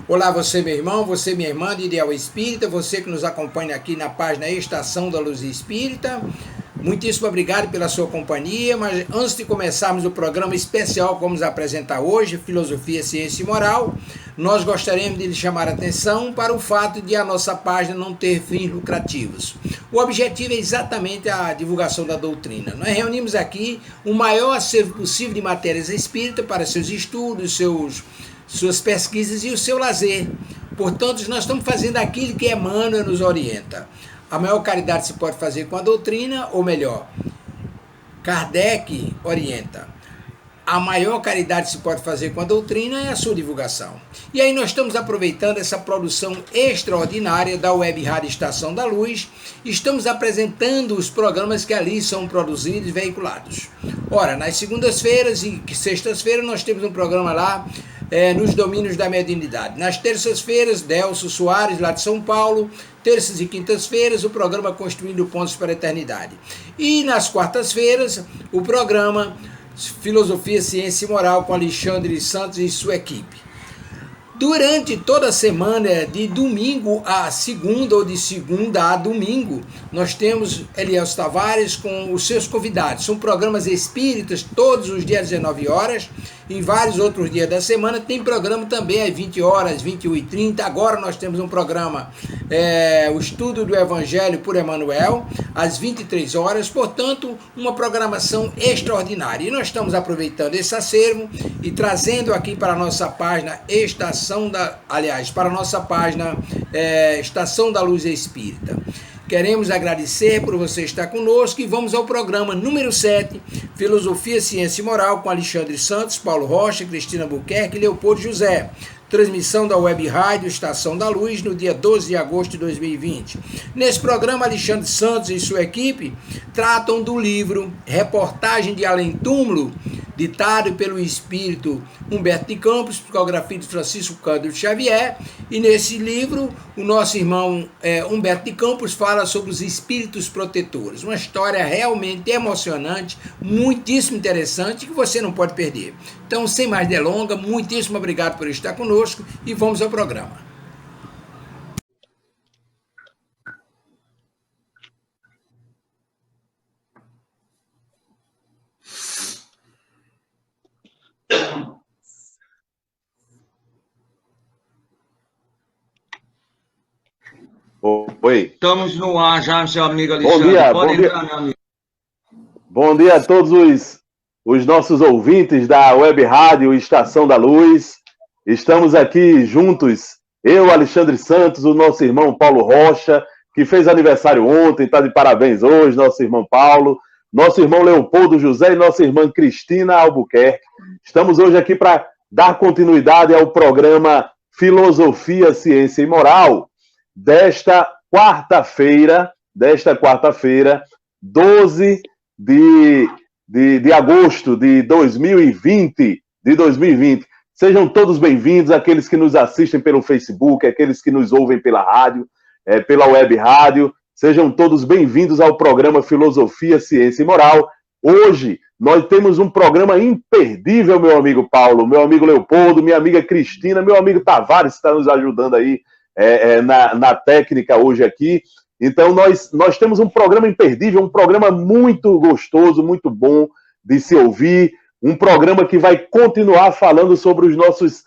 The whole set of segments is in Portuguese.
Olá, você, meu irmão, você, minha irmã de Ideal Espírita, você que nos acompanha aqui na página Estação da Luz Espírita. Muitíssimo obrigado pela sua companhia, mas antes de começarmos o programa especial que vamos apresentar hoje, Filosofia, Ciência e Moral, nós gostaríamos de lhe chamar a atenção para o fato de a nossa página não ter fins lucrativos. O objetivo é exatamente a divulgação da doutrina. Nós reunimos aqui o maior acervo possível de matérias espíritas para seus estudos, suas pesquisas e o seu lazer. Portanto, nós estamos fazendo aquilo que Emmanuel nos orienta. A maior caridade se pode fazer com a doutrina, ou melhor, Kardec orienta. A maior caridade se pode fazer com a doutrina é a sua divulgação. E aí nós estamos aproveitando essa produção extraordinária da Web Rádio Estação da Luz, estamos apresentando os programas que ali são produzidos e veiculados. Ora, nas segundas-feiras e sextas-feiras nós temos um programa lá, nos domínios da mediunidade. Nas terças-feiras, Delcio Soares, lá de São Paulo. Terças e quintas-feiras, o programa Construindo Pontos para a Eternidade. E nas quartas-feiras, o programa Filosofia, Ciência e Moral com Alexandre Santos e sua equipe. Durante toda a semana, de domingo a segunda ou de segunda a domingo, nós temos Elielso Tavares com os seus convidados. São programas espíritas todos os dias às 19 horas. Em vários outros dias da semana tem programa também às 20 horas, 21h30. Agora nós temos um programa, o Estudo do Evangelho por Emmanuel, às 23 horas. Portanto, uma programação extraordinária. E nós estamos aproveitando esse acervo e trazendo aqui para a nossa página para a nossa página Estação da Luz Espírita. Queremos agradecer por você estar conosco e vamos ao programa número 7, Filosofia, Ciência e Moral, com Alexandre Santos, Paulo Rocha, Cristina Buquerque e Leopoldo José. Transmissão da Web Rádio Estação da Luz no dia 12 de agosto de 2020. Nesse programa, Alexandre Santos e sua equipe tratam do livro Reportagem de Além Túmulo, ditado pelo espírito Humberto de Campos, psicografia de Francisco Cândido Xavier. E nesse livro, o nosso irmão Humberto de Campos fala sobre os espíritos protetores. Uma história realmente emocionante, muitíssimo interessante, que você não pode perder. Então, sem mais delongas, muitíssimo obrigado por estar conosco e vamos ao programa. Oi. Estamos no ar já, seu amigo Alexandre. Pode entrar, meu amigo. Bom dia a todos os nossos ouvintes da Web Rádio Estação da Luz. Estamos aqui juntos, eu, Alexandre Santos, o nosso irmão Paulo Rocha, que fez aniversário ontem, está de parabéns hoje, nosso irmão Paulo, nosso irmão Leopoldo José e nossa irmã Cristina Albuquerque. Estamos hoje aqui para dar continuidade ao programa Filosofia, Ciência e Moral, desta quarta-feira, 12 de agosto de 2020. Sejam todos bem-vindos, aqueles que nos assistem pelo Facebook, aqueles que nos ouvem pela rádio, pela web rádio. Sejam todos bem-vindos ao programa Filosofia, Ciência e Moral. Hoje nós temos um programa imperdível, meu amigo Paulo, meu amigo Leopoldo, minha amiga Cristina, meu amigo Tavares está nos ajudando aí na técnica hoje aqui. Então nós temos um programa imperdível, um programa muito gostoso, muito bom de se ouvir, um programa que vai continuar falando sobre os nossos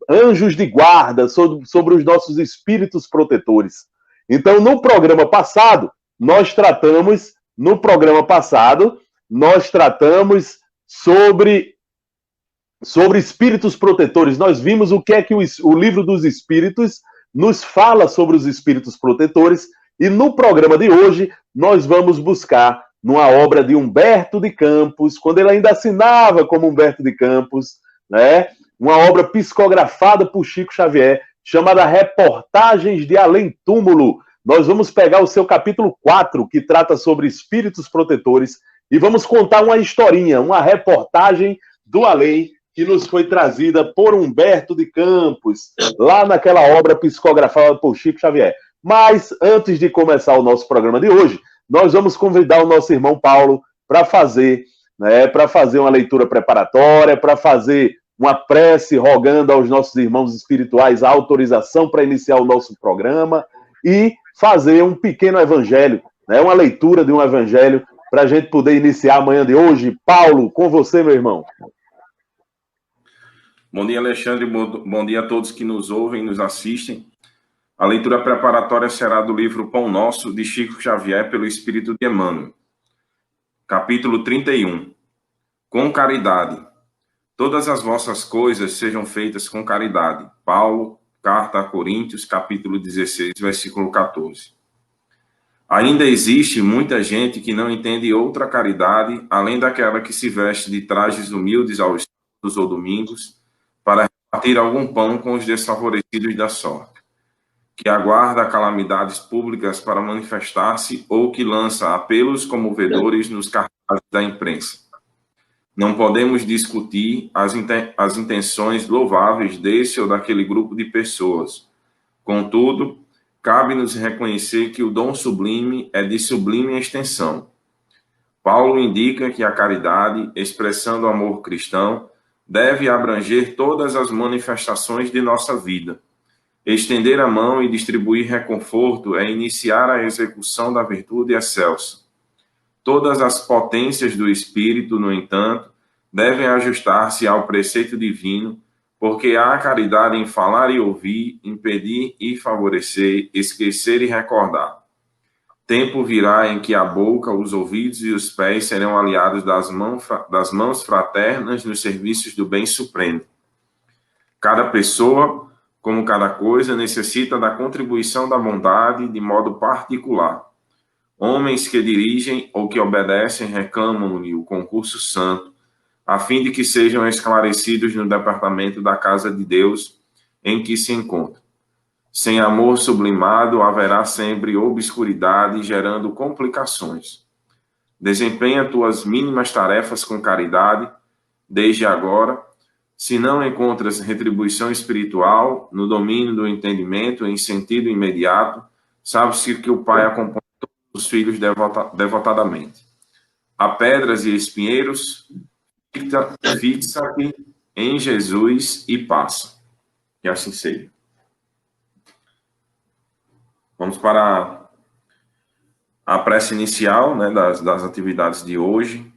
anjos de guarda, sobre os nossos espíritos protetores. Então, no programa passado, nós tratamos sobre espíritos protetores. Nós vimos o que é que o livro dos espíritos nos fala sobre os espíritos protetores, e no programa de hoje nós vamos buscar numa obra de Humberto de Campos, quando ele ainda assinava como Humberto de Campos, né? Uma obra psicografada por Chico Xavier, chamada Reportagens de Além Túmulo. Nós vamos pegar o seu capítulo 4, que trata sobre espíritos protetores, e vamos contar uma historinha, uma reportagem do além, que nos foi trazida por Humberto de Campos, lá naquela obra psicografada por Chico Xavier. Mas, antes de começar o nosso programa de hoje, nós vamos convidar o nosso irmão Paulo para fazer uma leitura preparatória, para fazer uma prece rogando aos nossos irmãos espirituais a autorização para iniciar o nosso programa e fazer um pequeno evangelho, né? Uma leitura de um evangelho para a gente poder iniciar a manhã de hoje. Paulo, com você, meu irmão. Bom dia, Alexandre. Bom dia a todos que nos ouvem e nos assistem. A leitura preparatória será do livro Pão Nosso, de Chico Xavier, pelo Espírito de Emmanuel. Capítulo 31. Com caridade. Todas as vossas coisas sejam feitas com caridade. Paulo, Carta a Coríntios, capítulo 16, versículo 14. Ainda existe muita gente que não entende outra caridade, além daquela que se veste de trajes humildes aos sábados ou domingos, para repartir algum pão com os desfavorecidos da sorte, que aguarda calamidades públicas para manifestar-se ou que lança apelos comovedores nos cartazes da imprensa. Não podemos discutir as intenções louváveis desse ou daquele grupo de pessoas. Contudo, cabe-nos reconhecer que o dom sublime é de sublime extensão. Paulo indica que a caridade, expressando o amor cristão, deve abranger todas as manifestações de nossa vida. Estender a mão e distribuir reconforto é iniciar a execução da virtude excelsa. Todas as potências do Espírito, no entanto, devem ajustar-se ao preceito divino, porque há caridade em falar e ouvir, impedir e favorecer, esquecer e recordar. Tempo virá em que a boca, os ouvidos e os pés serão aliados das mãos fraternas nos serviços do bem supremo. Cada pessoa, como cada coisa, necessita da contribuição da bondade de modo particular. Homens que dirigem ou que obedecem reclamam-lhe o concurso santo, a fim de que sejam esclarecidos no departamento da casa de Deus em que se encontram. Sem amor sublimado, haverá sempre obscuridade, gerando complicações. Desempenha tuas mínimas tarefas com caridade, desde agora. Se não encontras retribuição espiritual, no domínio do entendimento, em sentido imediato, sabe-se que o Pai acompanha os filhos devotadamente. A pedras e espinheiros, fixa-te em Jesus e passa. Que assim seja. Vamos para a prece inicial, né, das atividades de hoje.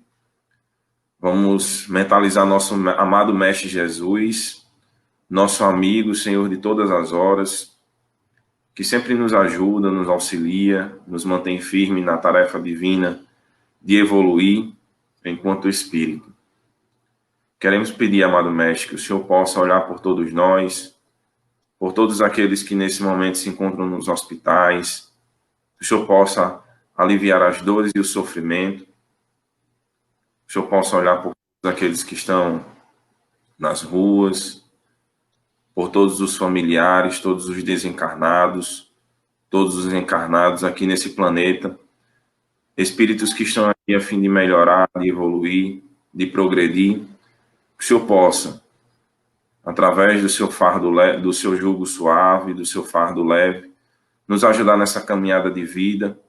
Vamos mentalizar nosso amado Mestre Jesus, nosso amigo, Senhor de todas as horas, que sempre nos ajuda, nos auxilia, nos mantém firme na tarefa divina de evoluir enquanto Espírito. Queremos pedir, amado Mestre, que o Senhor possa olhar por todos nós, por todos aqueles que nesse momento se encontram nos hospitais, que o Senhor possa aliviar as dores e o sofrimento, que o Senhor possa olhar por todos aqueles que estão nas ruas, por todos os familiares, todos os desencarnados, todos os encarnados aqui nesse planeta, espíritos que estão aqui a fim de melhorar, de evoluir, de progredir, que o Senhor possa, através do seu fardo leve, do seu jugo suave, do seu fardo leve, nos ajudar nessa caminhada de vida,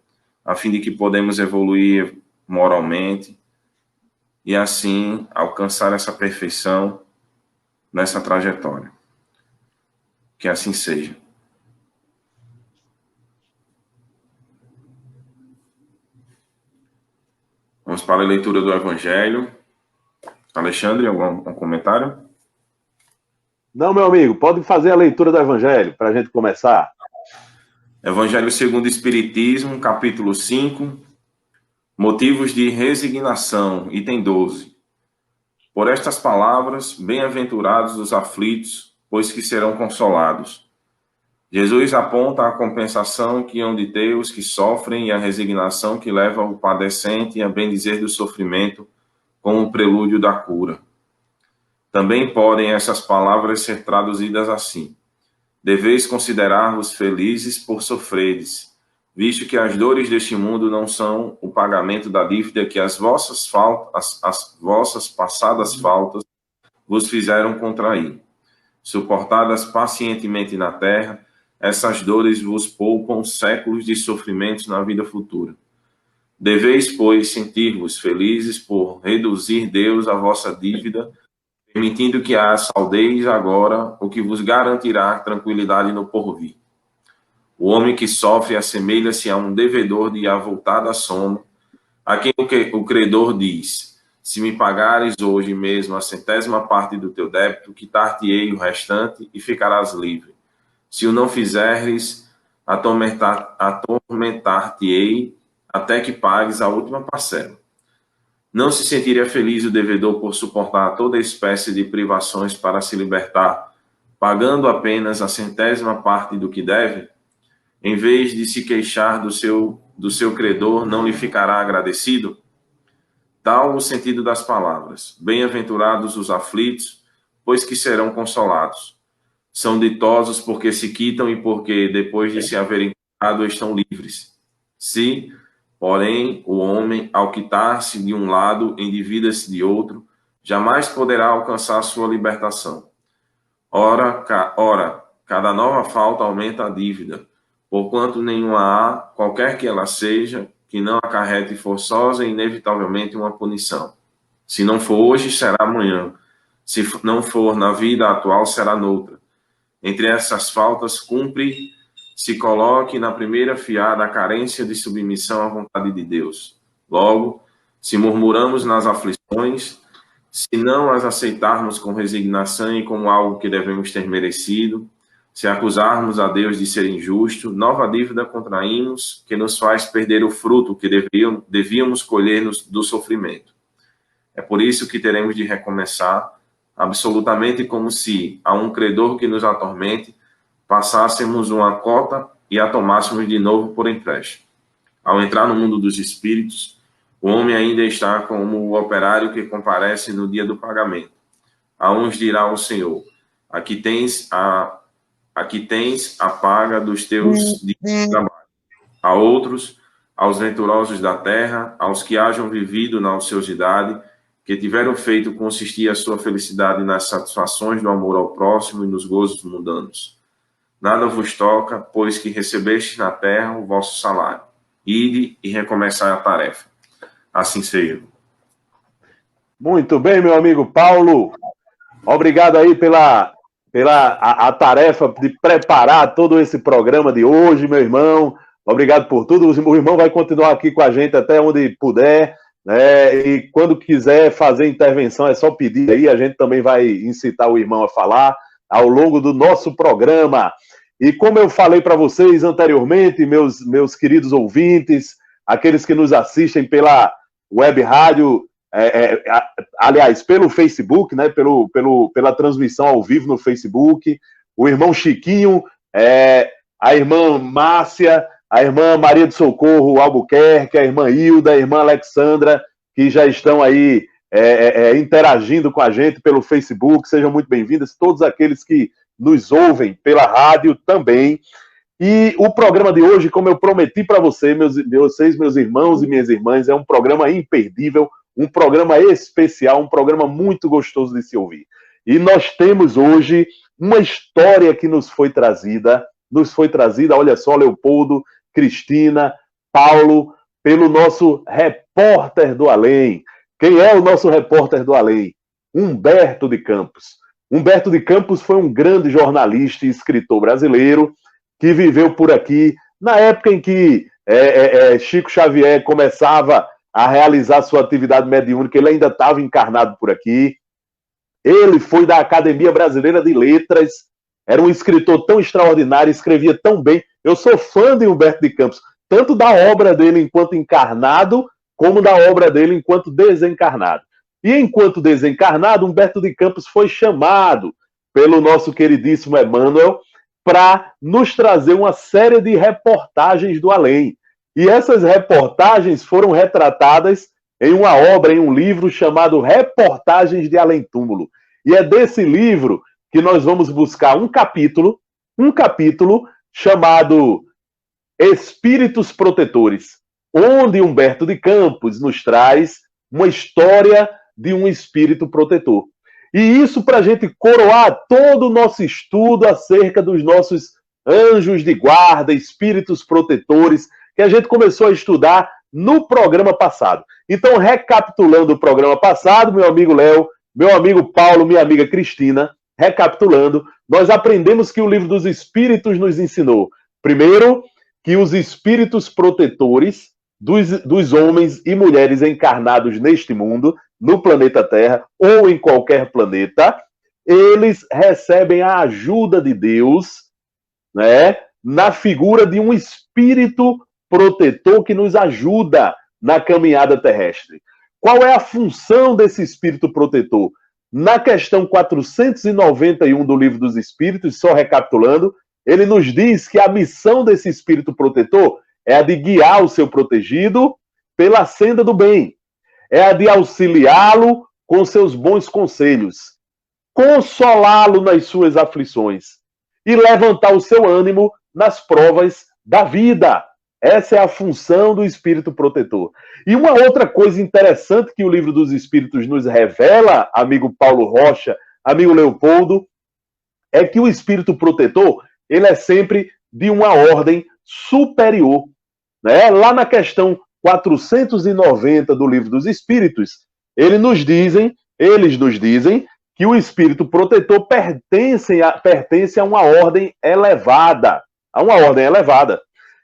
a fim de que podemos evoluir moralmente e assim alcançar essa perfeição nessa trajetória. Que assim seja. Vamos para a leitura do Evangelho. Alexandre, algum comentário? Não, meu amigo, pode fazer a leitura do Evangelho para a gente começar. Evangelho segundo o Espiritismo, capítulo 5, motivos de resignação, item 12. Por estas palavras, bem-aventurados os aflitos, pois que serão consolados. Jesus aponta a compensação que hão de ter os que sofrem e a resignação que leva o padecente a bendizer do sofrimento como o prelúdio da cura. Também podem essas palavras ser traduzidas assim: deveis considerar-vos felizes por sofreres, visto que as dores deste mundo não são o pagamento da dívida que as vossas passadas faltas vos fizeram contrair. Suportadas pacientemente na terra, essas dores vos poupam séculos de sofrimentos na vida futura. Deveis, pois, sentir-vos felizes por reduzir Deus a vossa dívida, permitindo que a saudeis agora o que vos garantirá tranquilidade no porvir. O homem que sofre assemelha-se a um devedor de avultada soma, a quem o credor diz: se me pagares hoje mesmo a 100ª parte do teu débito, quitar-te-ei o restante e ficarás livre. Se o não fizeres, atormentar-te-ei até que pagues a última parcela. Não se sentiria feliz o devedor por suportar toda espécie de privações para se libertar, pagando apenas a 100ª parte do que deve? Em vez de se queixar do seu credor, não lhe ficará agradecido? Tal o sentido das palavras: bem-aventurados os aflitos, pois que serão consolados. São ditosos porque se quitam e porque, depois de se haverem quitado, estão livres. Se, porém, o homem, ao quitar-se de um lado, endivida-se de outro, jamais poderá alcançar sua libertação. Ora, cada nova falta aumenta a dívida, porquanto nenhuma há, qualquer que ela seja, que não acarrete forçosa e inevitavelmente uma punição. Se não for hoje, será amanhã. Se não for na vida atual, será noutra. Entre essas faltas, cumpre se coloque na primeira fiada a carência de submissão à vontade de Deus. Logo, se murmuramos nas aflições, se não as aceitarmos com resignação e como algo que devemos ter merecido, se acusarmos a Deus de ser injusto, nova dívida contraímos que nos faz perder o fruto que devíamos colher do sofrimento. É por isso que teremos de recomeçar, absolutamente como se a um credor que nos atormente passássemos uma cota e a tomássemos de novo por empréstimo. Ao entrar no mundo dos espíritos, o homem ainda está como o operário que comparece no dia do pagamento. A uns dirá o Senhor: aqui tens a paga dos teus dias de trabalho. A outros, aos venturosos da terra, aos que hajam vivido na ociosidade, que tiveram feito consistir a sua felicidade nas satisfações do amor ao próximo e nos gozos mundanos. Nada vos toca, pois que recebestes na terra o vosso salário. Ide e recomeçai a tarefa. Assim seja. Muito bem, meu amigo Paulo. Obrigado aí pela a tarefa de preparar todo esse programa de hoje, meu irmão. Obrigado por tudo. O irmão vai continuar aqui com a gente até onde puder, né? E quando quiser fazer intervenção, é só pedir aí. A gente também vai incitar o irmão a falar ao longo do nosso programa. E como eu falei para vocês anteriormente, meus queridos ouvintes, aqueles que nos assistem pela web rádio, aliás, pelo Facebook, né, pela transmissão ao vivo no Facebook, o irmão Chiquinho, a irmã Márcia, a irmã Maria do Socorro Albuquerque, a irmã Hilda, a irmã Alexandra, que já estão aí interagindo com a gente pelo Facebook. Sejam muito bem-vindas, todos aqueles que nos ouvem pela rádio também. E o programa de hoje, como eu prometi para vocês, meus irmãos e minhas irmãs, é um programa imperdível, um programa especial, um programa muito gostoso de se ouvir. E nós temos hoje uma história que nos foi trazida, olha só, Leopoldo, Cristina, Paulo, pelo nosso repórter do além. Quem é o nosso repórter do além? Humberto de Campos. Humberto de Campos foi um grande jornalista e escritor brasileiro que viveu por aqui na época em que Chico Xavier começava a realizar sua atividade mediúnica. Ele ainda estava encarnado por aqui. Ele foi da Academia Brasileira de Letras, era um escritor tão extraordinário, escrevia tão bem. Eu sou fã de Humberto de Campos, tanto da obra dele enquanto encarnado, como da obra dele enquanto desencarnado. E enquanto desencarnado, Humberto de Campos foi chamado pelo nosso queridíssimo Emmanuel para nos trazer uma série de reportagens do além. E essas reportagens foram retratadas em uma obra, em um livro chamado Reportagens de Além Túmulo. E é desse livro que nós vamos buscar um capítulo chamado Espíritos Protetores, onde Humberto de Campos nos traz uma história de um espírito protetor. E isso para a gente coroar todo o nosso estudo acerca dos nossos anjos de guarda, espíritos protetores, que a gente começou a estudar no programa passado. Então, recapitulando o programa passado, meu amigo Léo, meu amigo Paulo, minha amiga Cristina, recapitulando, nós aprendemos que o Livro dos Espíritos nos ensinou, primeiro, que os espíritos protetores dos homens e mulheres encarnados neste mundo, no planeta Terra ou em qualquer planeta, eles recebem a ajuda de Deus, né, na figura de um espírito protetor que nos ajuda na caminhada terrestre. Qual é a função desse espírito protetor? Na questão 491 do Livro dos Espíritos, só recapitulando, ele nos diz que a missão desse espírito protetor é a de guiar o seu protegido pela senda do bem, é a de auxiliá-lo com seus bons conselhos, consolá-lo nas suas aflições e levantar o seu ânimo nas provas da vida. Essa é a função do espírito protetor. E uma outra coisa interessante que o Livro dos Espíritos nos revela, amigo Paulo Rocha, amigo Leopoldo, é que o espírito protetor, ele é sempre de uma ordem superior, né? Lá na questão 490 do Livro dos Espíritos, eles nos dizem que o espírito protetor pertence a uma ordem elevada,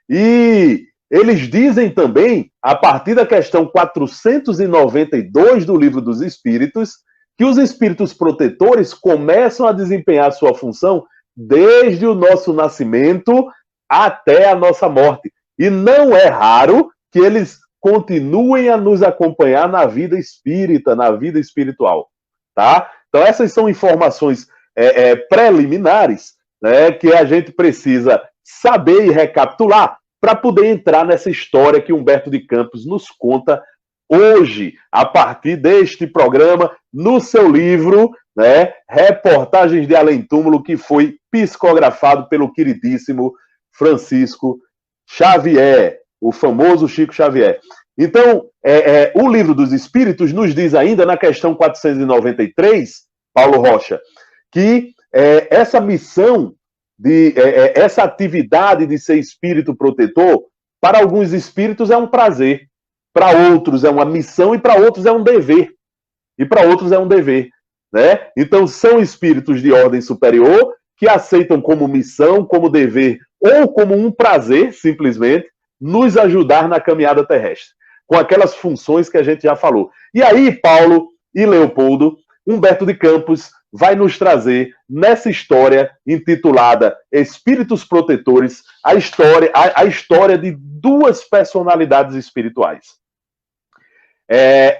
E eles dizem também, a partir da questão 492 do Livro dos Espíritos, que os espíritos protetores começam a desempenhar sua função desde o nosso nascimento até a nossa morte. E não é raro que eles continuem a nos acompanhar na vida espírita, na vida espiritual. Tá? Então, essas são informações preliminares, né, que a gente precisa saber e recapitular para poder entrar nessa história que Humberto de Campos nos conta hoje, a partir deste programa, no seu livro, né, Reportagens de Além Túmulo, que foi psicografado pelo queridíssimo Francisco Xavier, o famoso Chico Xavier. Então, o Livro dos Espíritos nos diz ainda, na questão 493, Paulo Rocha, que essa missão, essa atividade de ser espírito protetor, para alguns espíritos é um prazer, para outros é uma missão e para outros é um dever. Né? Então, são espíritos de ordem superior que aceitam como missão, como dever ou como um prazer, simplesmente, nos ajudar na caminhada terrestre, com aquelas funções que a gente já falou. E aí, Paulo e Leopoldo, Humberto de Campos vai nos trazer, nessa história intitulada Espíritos Protetores, a história de duas personalidades espirituais.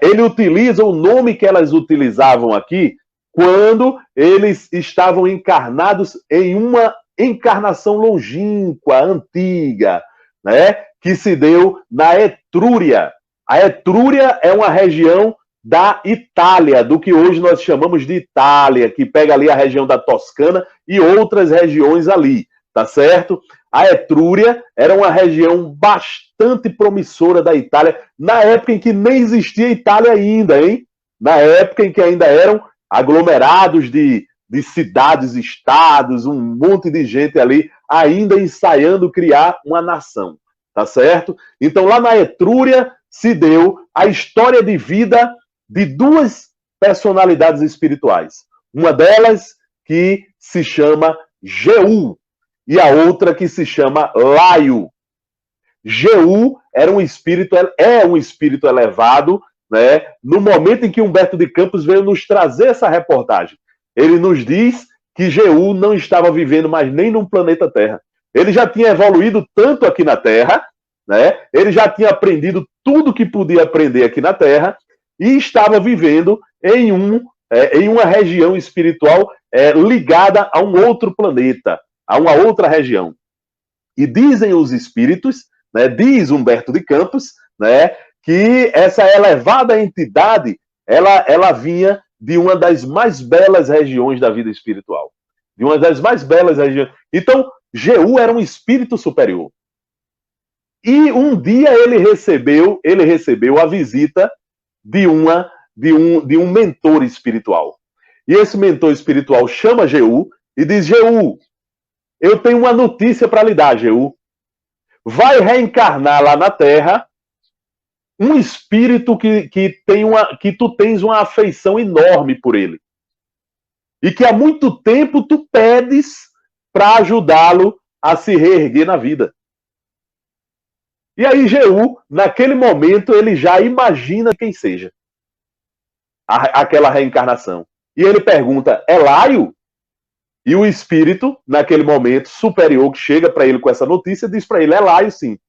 Ele utiliza o nome que elas utilizavam aqui quando eles estavam encarnados em uma encarnação longínqua, antiga, né, que se deu na Etrúria. A Etrúria é uma região da Itália, do que hoje nós chamamos de Itália, que pega ali a região da Toscana e outras regiões ali, tá certo? A Etrúria era uma região bastante promissora da Itália, na época em que nem existia Itália ainda, hein? Na época em que ainda eram aglomerados de cidades, estados, um monte de gente ali, ainda ensaiando criar uma nação, tá certo? Então, lá na Etrúria se deu a história de vida de duas personalidades espirituais. Uma delas que se chama Jeú e a outra que se chama Laio. Jeú é um espírito elevado, né? No momento em que Humberto de Campos veio nos trazer essa reportagem, ele nos diz que Jeú não estava vivendo mais nem num planeta Terra. Ele já tinha evoluído tanto aqui na Terra, né? Ele já tinha aprendido tudo que podia aprender aqui na Terra e estava vivendo em uma região espiritual ligada a um outro planeta, a uma outra região. E dizem os espíritos, né, diz Humberto de Campos, né, que essa elevada entidade, ela vinha de uma das mais belas regiões da vida espiritual. De uma das mais belas regiões. Então, Jeú era um espírito superior. E um dia ele recebeu a visita de um mentor espiritual. E esse mentor espiritual chama Jeú e diz: Jeú, eu tenho uma notícia para lhe dar, Jeú. Vai reencarnar lá na Terra um espírito que tu tens uma afeição enorme por ele. E que há muito tempo tu pedes para ajudá-lo a se reerguer na vida. E aí Jeú, naquele momento, ele já imagina quem seja aquela reencarnação. E ele pergunta, é Laio? E o espírito, naquele momento, superior, que chega para ele com essa notícia, diz para ele, é Laio sim.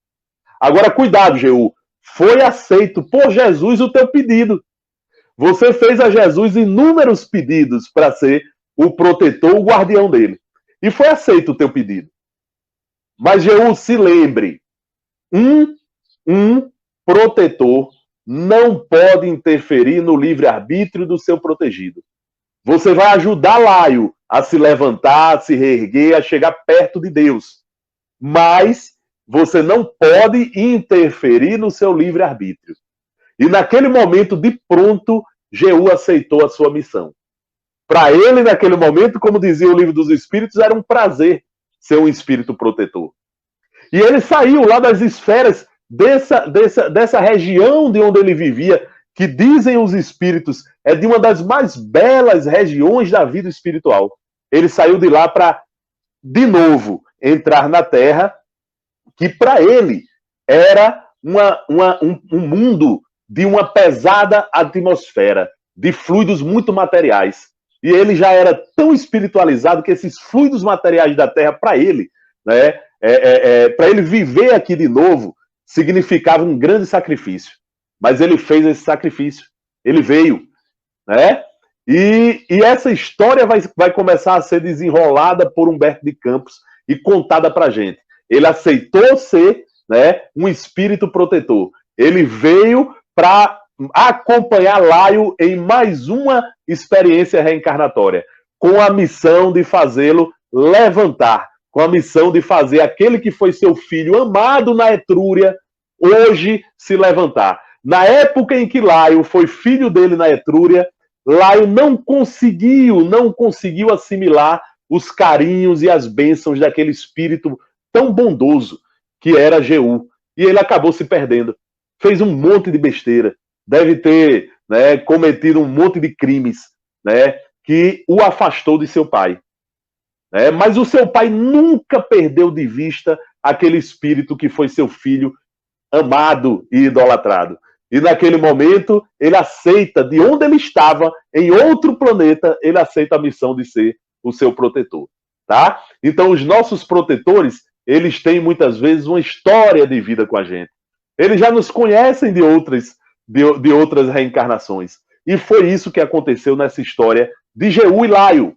Agora, cuidado, Jeú, foi aceito por Jesus o teu pedido. Você fez a Jesus inúmeros pedidos para ser o protetor, o guardião dele. E foi aceito o teu pedido. Mas, Jeú, se lembre, um protetor não pode interferir no livre-arbítrio do seu protegido. Você vai ajudar Laio a se levantar, a se reerguer, a chegar perto de Deus. Mas você não pode interferir no seu livre-arbítrio. E naquele momento, de pronto, Jeú aceitou a sua missão. Para ele, naquele momento, como dizia o Livro dos Espíritos, era um prazer ser um espírito protetor. E ele saiu lá das esferas dessa região de onde ele vivia, que dizem os espíritos, é de uma das mais belas regiões da vida espiritual. Ele saiu de lá para, de novo, entrar na Terra, que para ele era um mundo de uma pesada atmosfera, de fluidos muito materiais. E ele já era tão espiritualizado que esses fluidos materiais da Terra, para ele, né, para ele viver aqui de novo, significava um grande sacrifício. Mas ele fez esse sacrifício. Ele veio. Né? E essa história vai começar a ser desenrolada por Humberto de Campos e contada para a gente. Ele aceitou ser, né, um espírito protetor. Ele veio para acompanhar Laio em mais uma experiência reencarnatória, com a missão de fazê-lo levantar, com a missão de fazer aquele que foi seu filho amado na Etrúria, hoje se levantar. Na época em que Laio foi filho dele na Etrúria, Laio não conseguiu assimilar os carinhos e as bênçãos daquele espírito tão bondoso que era Jeú. E ele acabou se perdendo. Fez um monte de besteira. Deve ter, né, cometido um monte de crimes, né, que o afastou de seu pai. Mas o seu pai nunca perdeu de vista aquele espírito que foi seu filho amado e idolatrado. E naquele momento, ele aceita, de onde ele estava, em outro planeta, ele aceita a missão de ser o seu protetor. Tá? Então, os nossos protetores, eles têm muitas vezes uma história de vida com a gente. Eles já nos conhecem de outras reencarnações. E foi isso que aconteceu nessa história de Jeú e Laio.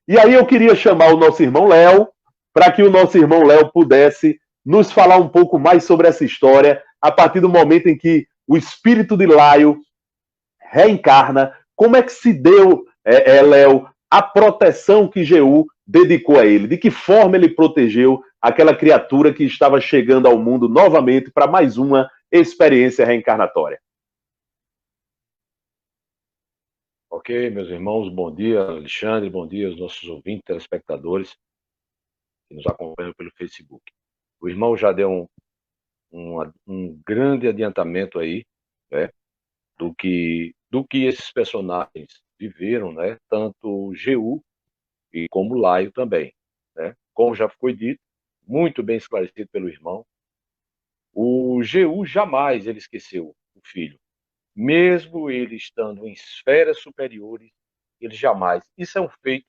E aí eu queria chamar o nosso irmão Léo, para que o nosso irmão Léo pudesse nos falar um pouco mais sobre essa história, a partir do momento em que o espírito de Laio reencarna. Como é que se deu, Léo, a proteção que Jeú dedicou a ele? De que forma ele protegeu aquela criatura que estava chegando ao mundo novamente para mais uma experiência reencarnatória? Ok, meus irmãos, bom dia, Alexandre, bom dia aos nossos ouvintes, telespectadores que nos acompanham pelo Facebook. O irmão já deu um grande adiantamento aí, né, do que esses personagens viveram, né, tanto Jeú e como Laio também, né? Como já foi dito, muito bem esclarecido pelo irmão, o Jeú jamais ele esqueceu o filho. Mesmo ele estando em esferas superiores, ele jamais. Isso é um feito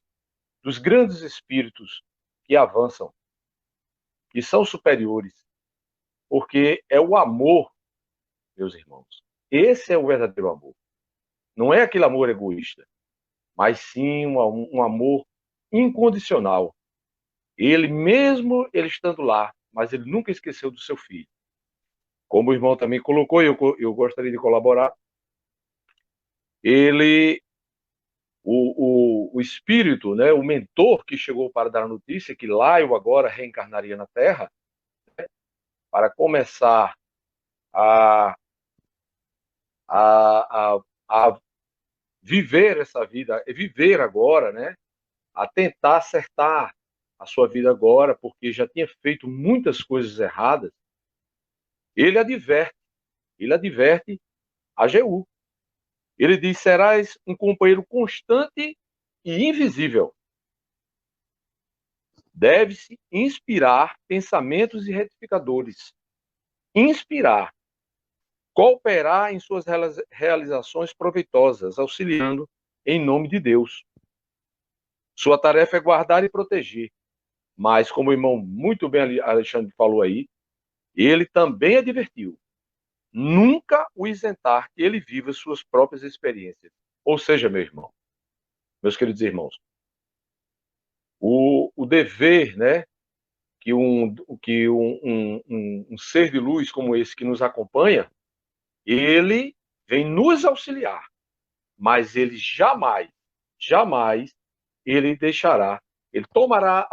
dos grandes espíritos que avançam, que são superiores, porque é o amor, meus irmãos. Esse é o verdadeiro amor. Não é aquele amor egoísta, mas sim um amor incondicional. Ele mesmo, ele estando lá, mas ele nunca esqueceu do seu filho. Como o irmão também colocou, eu gostaria de colaborar. Ele, o espírito, né, o mentor que chegou para dar a notícia que Laio agora reencarnaria na Terra, né, para começar a viver essa vida, viver agora, né, a tentar acertar a sua vida agora, porque já tinha feito muitas coisas erradas. Ele adverte ele adverte a Jeú. Ele diz: serás um companheiro constante e invisível. Deve-se inspirar pensamentos e retificadores. Inspirar. Cooperar em suas realizações proveitosas, auxiliando em nome de Deus. Sua tarefa é guardar e proteger. Mas, como o irmão muito bem Alexandre falou aí, ele também advertiu: nunca o isentar que ele viva suas próprias experiências. Ou seja, meu irmão, meus queridos irmãos, o dever, né, que um ser de luz como esse que nos acompanha, ele vem nos auxiliar, mas ele jamais, ele deixará, ele tomará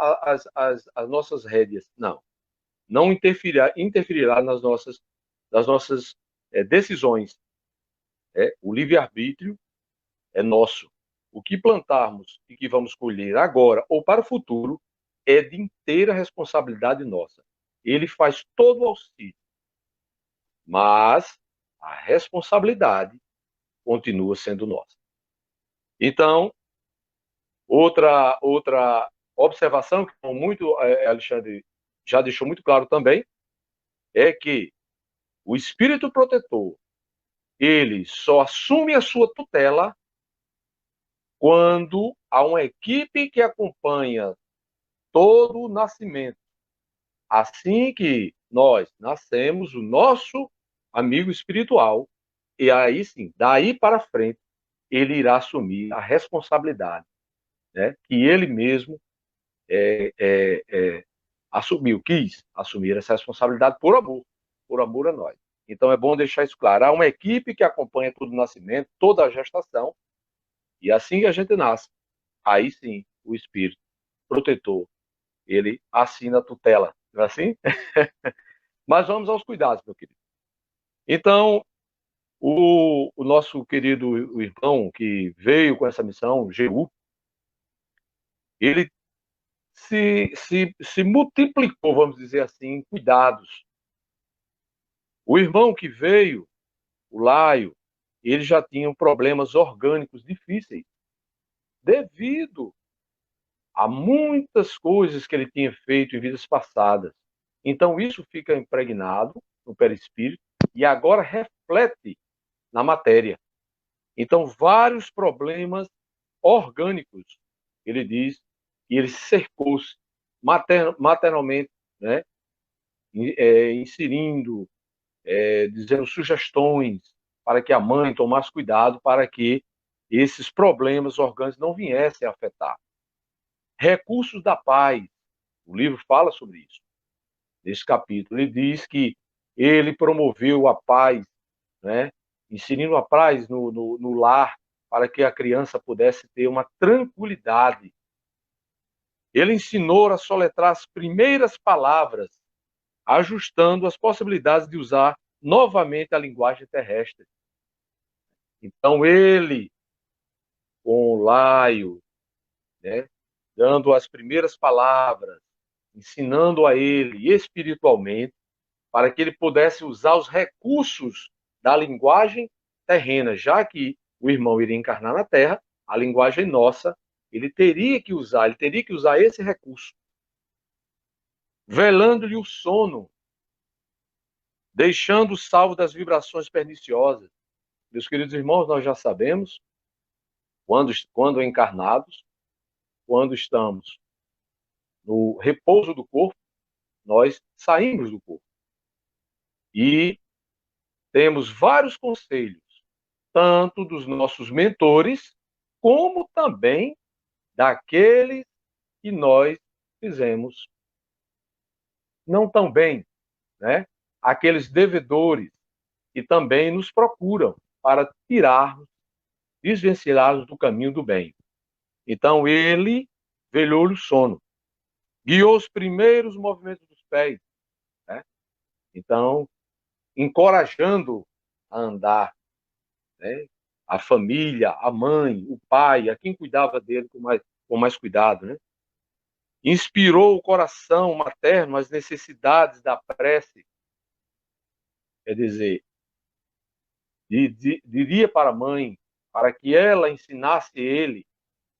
as nossas rédeas. Não interferirá nas nossas decisões. O livre-arbítrio é nosso. O que plantarmos e que vamos colher agora ou para o futuro é de inteira responsabilidade nossa. Ele faz todo o auxílio, mas a responsabilidade continua sendo nossa. Então, outra observação que muito Alexandre já deixou muito claro também é que o espírito protetor, ele só assume a sua tutela quando há uma equipe que acompanha todo o nascimento. Assim que nós nascemos, o nosso amigo espiritual, e aí sim, daí para frente, ele irá assumir a responsabilidade, né, que ele mesmo quis assumir essa responsabilidade por amor a nós. Então é bom deixar isso claro. Há uma equipe que acompanha todo o nascimento, toda a gestação, e assim que a gente nasce, aí sim o espírito protetor, ele assina a tutela, não é assim? Mas vamos aos cuidados, meu querido. Então, o nosso querido irmão que veio com essa missão, Jeú, ele se multiplicou, vamos dizer assim, em cuidados. O irmão que veio, o Laio, ele já tinha problemas orgânicos difíceis, devido a muitas coisas que ele tinha feito em vidas passadas. Então, isso fica impregnado no perispírito e agora reflete na matéria. Então, vários problemas orgânicos, ele diz, e ele cercou-se maternalmente, né, inserindo, dizendo sugestões para que a mãe tomasse cuidado para que esses problemas orgânicos não viessem a afetar. Recursos da paz, o livro fala sobre isso. Nesse capítulo, ele diz que ele promoveu a paz, né, inserindo a paz no lar, para que a criança pudesse ter uma tranquilidade. Ele ensinou a soletrar as primeiras palavras, ajustando as possibilidades de usar novamente a linguagem terrestre. Então, ele, com o Laio, né, dando as primeiras palavras, ensinando a ele espiritualmente, para que ele pudesse usar os recursos da linguagem terrena, já que o irmão iria encarnar na Terra, a linguagem nossa, ele teria que usar esse recurso, velando-lhe o sono, deixando salvo das vibrações perniciosas. Meus queridos irmãos, nós já sabemos, quando encarnados, quando estamos no repouso do corpo, nós saímos do corpo. E temos vários conselhos, tanto dos nossos mentores, como também daqueles que nós fizemos não tão bem, né? Aqueles devedores que também nos procuram para tirarmos, desvencilhá-los do caminho do bem. Então ele velou-lhe o sono, guiou os primeiros movimentos dos pés, né? Então, encorajando a andar, né? A família, a mãe, o pai, a quem cuidava dele com mais cuidado, né? Inspirou o coração materno às necessidades da prece. Quer dizer, diria para a mãe, para que ela ensinasse ele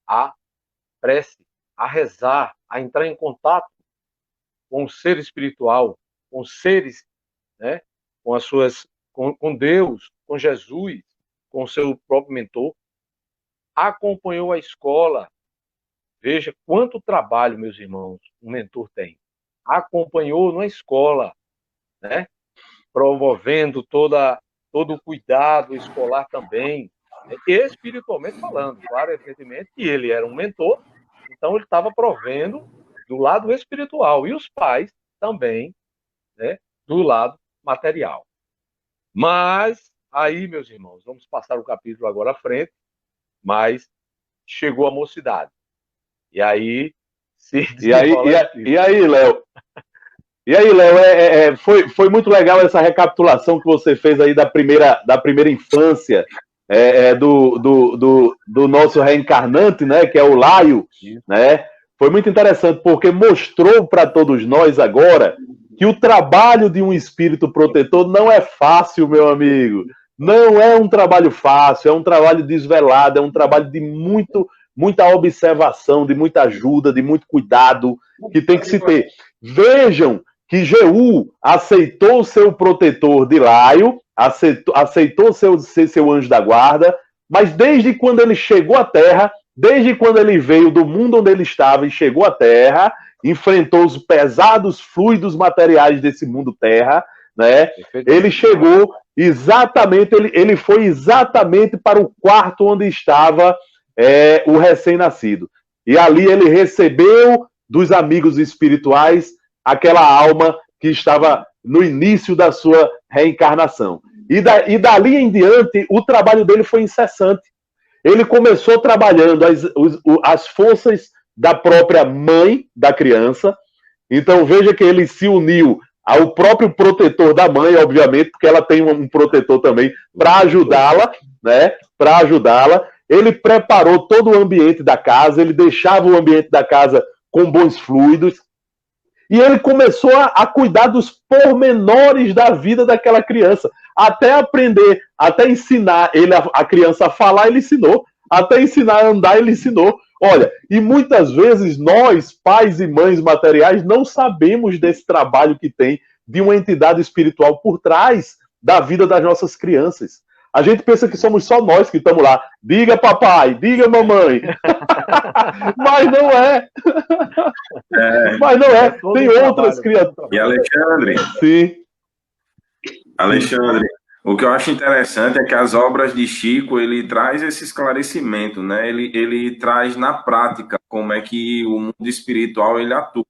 a prece, a rezar, a entrar em contato com o ser espiritual, com os seres, né, com Deus, com Jesus, com o seu próprio mentor, acompanhou a escola. Veja quanto trabalho, meus irmãos, um mentor tem. Acompanhou na escola, né, promovendo todo o cuidado escolar também, espiritualmente falando, claro, evidentemente, que ele era um mentor, então ele estava provendo do lado espiritual, e os pais também, né, do lado material. Mas, aí, meus irmãos, vamos passar o capítulo agora à frente, mas chegou a mocidade. E aí, e aí, Léo? E aí, Léo, foi muito legal essa recapitulação que você fez aí da primeira infância do nosso reencarnante, né, que é o Laio, né? Foi muito interessante porque mostrou para todos nós agora que o trabalho de um espírito protetor não é fácil, meu amigo. Não é um trabalho fácil, é um trabalho desvelado, é um trabalho de muita observação, de muita ajuda, de muito cuidado que tem que se ter. Vejam que Jeú aceitou ser o protetor de Laio, aceitou ser seu anjo da guarda, mas desde quando ele chegou à Terra, desde quando ele veio do mundo onde ele estava e chegou à Terra, enfrentou os pesados fluidos materiais desse mundo Terra, né? Ele chegou exatamente, ele foi exatamente para o quarto onde estava o recém-nascido. E ali ele recebeu dos amigos espirituais aquela alma que estava no início da sua reencarnação. E dali em diante, o trabalho dele foi incessante. Ele começou trabalhando as forças da própria mãe da criança. Então, veja que ele se uniu ao próprio protetor da mãe, obviamente, porque ela tem um protetor também para ajudá-la, né? Para ajudá-la. Ele preparou todo o ambiente da casa, ele deixava o ambiente da casa com bons fluidos. E ele começou a cuidar dos pormenores da vida daquela criança. Até aprender, até ensinar a criança a falar, ele ensinou. Até ensinar a andar, ele ensinou. Olha, e muitas vezes nós, pais e mães materiais, não sabemos desse trabalho que tem de uma entidade espiritual por trás da vida das nossas crianças. A gente pensa que somos só nós que estamos lá. Diga papai, diga mamãe. Mas não é. Mas não é. Tem outras criaturas. E Alexandre? Sim. Alexandre, o que eu acho interessante é que as obras de Chico, ele traz esse esclarecimento, né? Ele traz na prática como é que o mundo espiritual ele atua,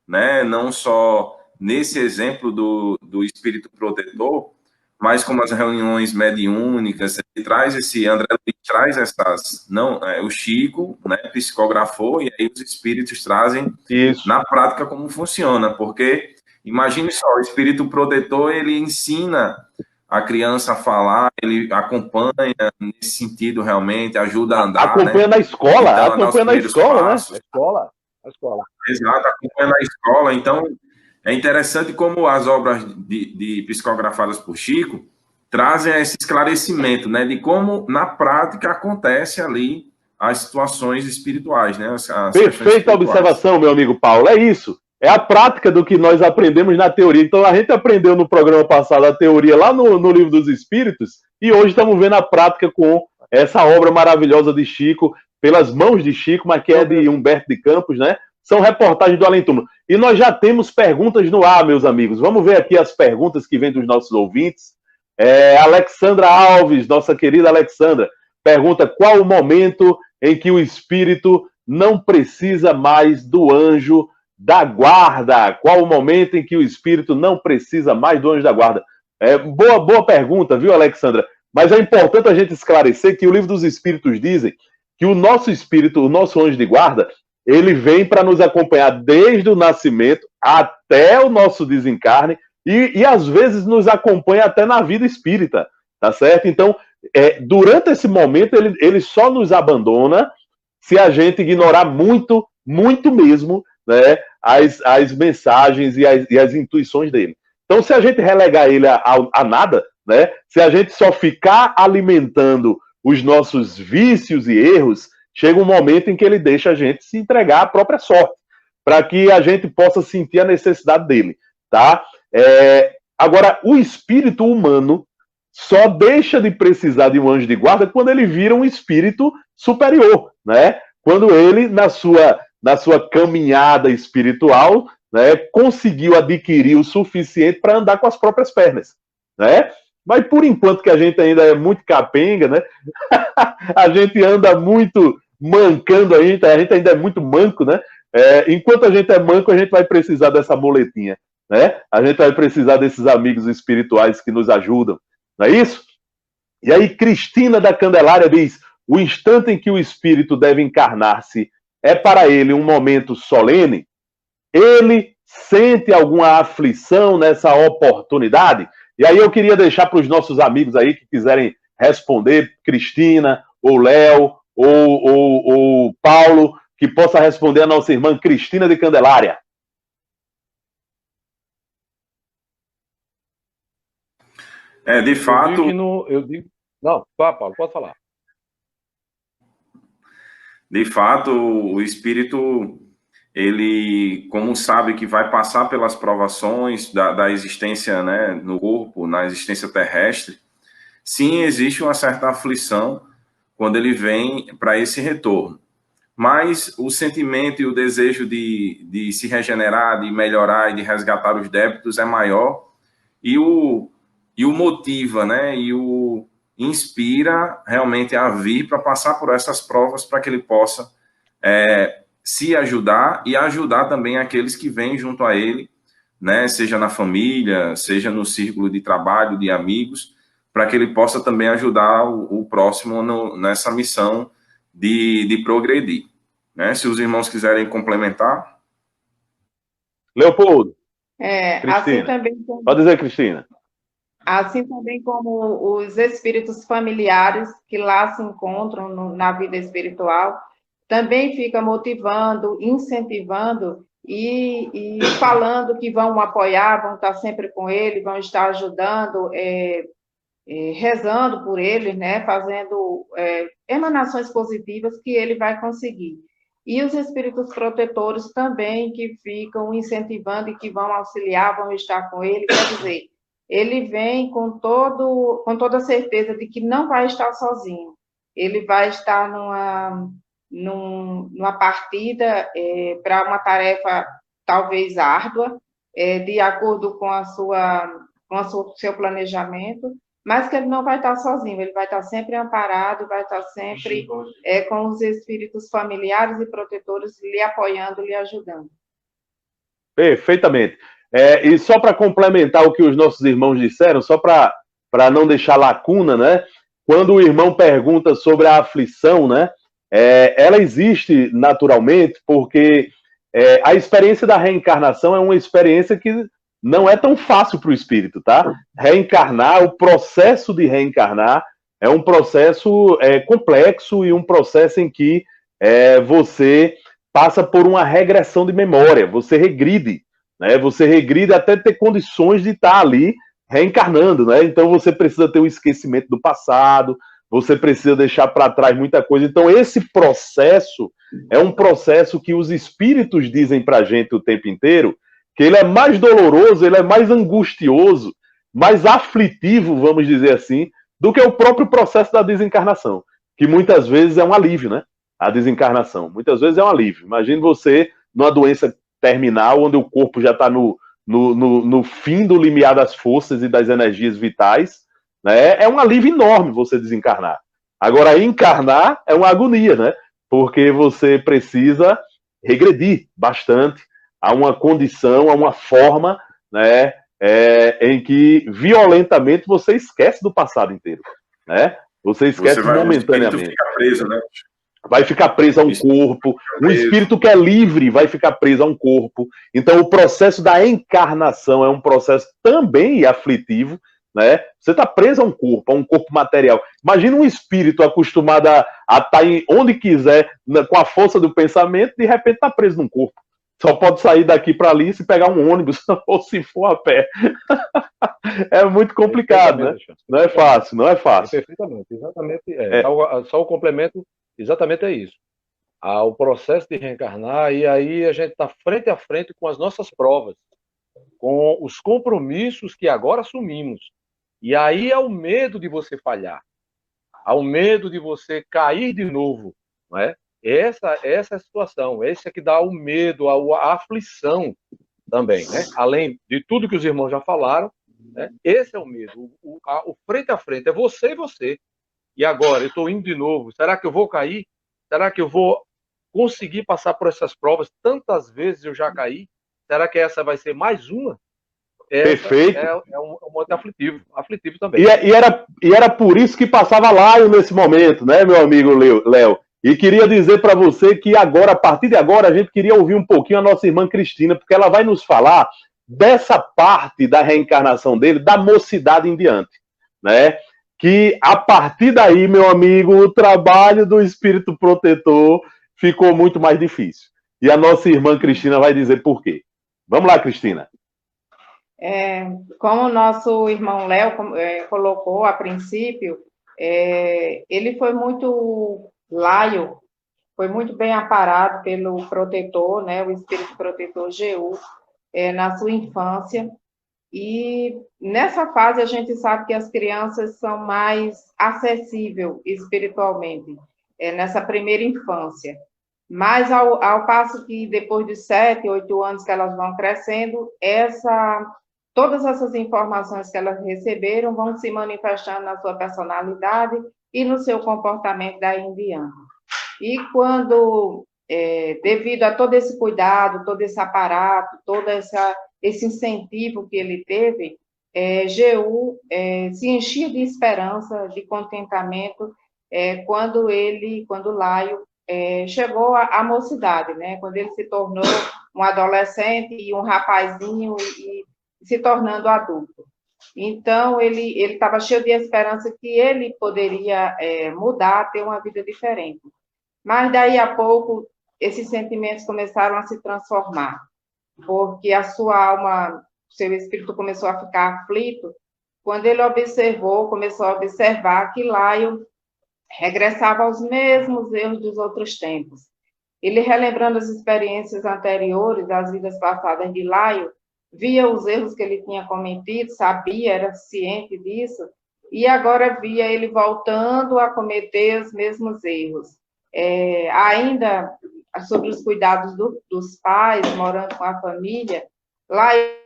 né? Não só nesse exemplo do espírito protetor, mas como as reuniões mediúnicas, ele traz André Luiz traz essas, o Chico, né, psicografou, e aí os espíritos trazem isso na prática como funciona, porque imagine só, o espírito protetor, ele ensina a criança a falar, ele acompanha nesse sentido realmente, ajuda a andar, acompanha, né? Na escola, então, acompanha na escola, passos, né? A escola. Exato, acompanha na escola, então é interessante como as obras de psicografadas por Chico trazem esse esclarecimento, né, de como, na prática, acontece ali as situações espirituais, né? Perfeita observação, meu amigo Paulo. É isso. É a prática do que nós aprendemos na teoria. Então, a gente aprendeu no programa passado a teoria lá no Livro dos Espíritos e hoje estamos vendo a prática com essa obra maravilhosa de Chico, pelas mãos de Chico, mas que é de Humberto de Campos, né? São reportagens do Além Túmulo. E nós já temos perguntas no ar, meus amigos. Vamos ver aqui as perguntas que vêm dos nossos ouvintes. Alexandra Alves, nossa querida Alexandra, pergunta qual o momento em que o espírito não precisa mais do anjo da guarda? Qual o momento em que o espírito não precisa mais do anjo da guarda? Boa pergunta, viu, Alexandra? Mas é importante a gente esclarecer que o Livro dos Espíritos dizem que o nosso espírito, o nosso anjo de guarda, ele vem para nos acompanhar desde o nascimento até o nosso desencarne e às vezes nos acompanha até na vida espírita, tá certo? Então, durante esse momento, ele só nos abandona se a gente ignorar muito, muito mesmo, né, as mensagens e as intuições dele. Então, se a gente relegar ele a nada, né? Se a gente só ficar alimentando os nossos vícios e erros, chega um momento em que ele deixa a gente se entregar à própria sorte, para que a gente possa sentir a necessidade dele, tá? Agora, o espírito humano só deixa de precisar de um anjo de guarda quando ele vira um espírito superior, né? Quando ele, na sua caminhada espiritual, né, conseguiu adquirir o suficiente para andar com as próprias pernas, né? Mas por enquanto que a gente ainda é muito capenga, né? A gente anda muito mancando, a gente ainda é muito manco, né? Enquanto a gente é manco, a gente vai precisar dessa moletinha, né? A gente vai precisar desses amigos espirituais que nos ajudam, não é isso? E aí Cristina da Candelária diz: o instante em que o espírito deve encarnar-se é para ele um momento solene? Ele sente alguma aflição nessa oportunidade? E aí eu queria deixar para os nossos amigos aí que quiserem responder, Cristina, ou Léo, ou Paulo, que possa responder a nossa irmã Cristina de Candelária. De fato... Não, Paulo, pode falar. De fato, o espírito, ele, como sabe que vai passar pelas provações da existência, né, no corpo, na existência terrestre, sim, existe uma certa aflição quando ele vem para esse retorno. Mas o sentimento e o desejo de se regenerar, de melhorar e de resgatar os débitos é maior, e o motiva, né, e o inspira realmente a vir para passar por essas provas, para que ele possa se ajudar e ajudar também aqueles que vêm junto a ele, né, seja na família, seja no círculo de trabalho, de amigos, para que ele possa também ajudar o próximo nessa missão de progredir, né? Se os irmãos quiserem complementar. Leopoldo. Assim também pode dizer, Cristina. Assim também como os espíritos familiares que lá se encontram na vida espiritual, também fica motivando, incentivando e falando que vão apoiar, vão estar sempre com ele, vão estar ajudando, rezando por ele, né, fazendo emanações positivas que ele vai conseguir. E os espíritos protetores também que ficam incentivando e que vão auxiliar, vão estar com ele, quer dizer, ele vem com toda a certeza de que não vai estar sozinho. Ele vai estar numa partida para uma tarefa talvez árdua, de acordo com o seu planejamento, mas que ele não vai estar sozinho, ele vai estar sempre amparado, vai estar sempre com os espíritos familiares e protetores lhe apoiando, lhe ajudando. Perfeitamente. E só para complementar o que os nossos irmãos disseram, só para não deixar lacuna, né? Quando o irmão pergunta sobre a aflição, né? Ela existe naturalmente porque a experiência da reencarnação é uma experiência que não é tão fácil para o espírito, tá? Reencarnar, o processo de reencarnar é um processo complexo e um processo em que você passa por uma regressão de memória, você regride, né? Você regride até ter condições de estar ali reencarnando, né? Então você precisa ter um esquecimento do passado, você precisa deixar para trás muita coisa. Então esse processo é um processo que os espíritos dizem para a gente o tempo inteiro, que ele é mais doloroso, ele é mais angustioso, mais aflitivo, vamos dizer assim, do que o próprio processo da desencarnação, que muitas vezes é um alívio, né? A desencarnação, muitas vezes é um alívio. Imagine você numa doença terminal, onde o corpo já está no fim do limiar das forças e das energias vitais, né? É um alívio enorme você desencarnar. Agora, encarnar é uma agonia, né? Porque você precisa regredir bastante a uma condição, a uma forma, né, em que violentamente você esquece do passado inteiro, né? Você esquece momentaneamente. Fica preso, né? Vai ficar preso a um corpo. Um espírito que é livre vai ficar preso a um corpo. Então, o processo da encarnação é um processo também aflitivo, né? Você está preso a um corpo material. Imagina um espírito acostumado a estar onde quiser, com a força do pensamento, de repente está preso num corpo. Só pode sair daqui para ali se pegar um ônibus ou se for a pé. É muito complicado, né? Não é fácil, não é fácil. Perfeitamente, exatamente. Só o complemento, exatamente é isso. O processo de reencarnar, e aí a gente está frente a frente com as nossas provas, com os compromissos que agora assumimos. E aí é o medo de você falhar, há o medo de você cair de novo, não é? Essa é a situação, esse é que dá o medo, a aflição também, né? Além de tudo que os irmãos já falaram, né? Esse é o medo, o frente a frente, é você e você. E agora, eu estou indo de novo, será que eu vou cair? Será que eu vou conseguir passar por essas provas? Tantas vezes eu já caí, será que essa vai ser mais uma? Perfeito. É um modo aflitivo também. E era por isso que passava Laio nesse momento, né, meu amigo Léo? E queria dizer para você que agora, a partir de agora, a gente queria ouvir um pouquinho a nossa irmã Cristina, porque ela vai nos falar dessa parte da reencarnação dele, da mocidade em diante, né? Que a partir daí, meu amigo, o trabalho do espírito protetor ficou muito mais difícil. E a nossa irmã Cristina vai dizer por quê. Vamos lá, Cristina. Como o nosso irmão Léo colocou a princípio, ele foi muito laio, foi muito bem amparado pelo protetor, né, o espírito protetor Jeú, na sua infância. E nessa fase a gente sabe que as crianças são mais acessíveis espiritualmente, nessa primeira infância. Mas ao passo que depois de 7, 8 anos que elas vão crescendo, todas essas informações que elas receberam vão se manifestando na sua personalidade e no seu comportamento daí em diante. E quando, devido a todo esse cuidado, todo esse aparato, todo esse incentivo que ele teve, Jeú se enchia de esperança, de contentamento, quando Laio chegou à mocidade, né? Quando ele se tornou um adolescente e um rapazinho e se tornando adulto. Então, ele estava cheio de esperança que ele poderia mudar, ter uma vida diferente. Mas, daí a pouco, esses sentimentos começaram a se transformar, porque a sua alma, seu espírito começou a ficar aflito, quando ele começou a observar que Laio regressava aos mesmos erros dos outros tempos. Ele, relembrando as experiências anteriores, das vidas passadas de Laio, via os erros que ele tinha cometido, sabia, era ciente disso, e agora via ele voltando a cometer os mesmos erros. Ainda sobre os cuidados dos pais, morando com a família, Laio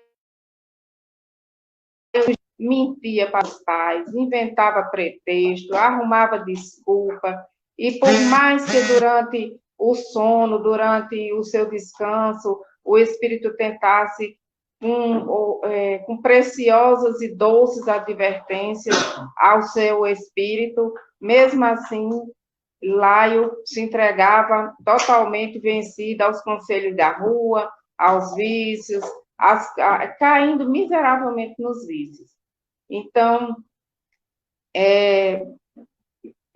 mentia para os pais, inventava pretexto, arrumava desculpa, e por mais que durante o sono, durante o seu descanso, o espírito tentasse com preciosas e doces advertências ao seu espírito, mesmo assim, Laio se entregava totalmente vencido aos conselhos da rua, aos vícios, caindo miseravelmente nos vícios. Então,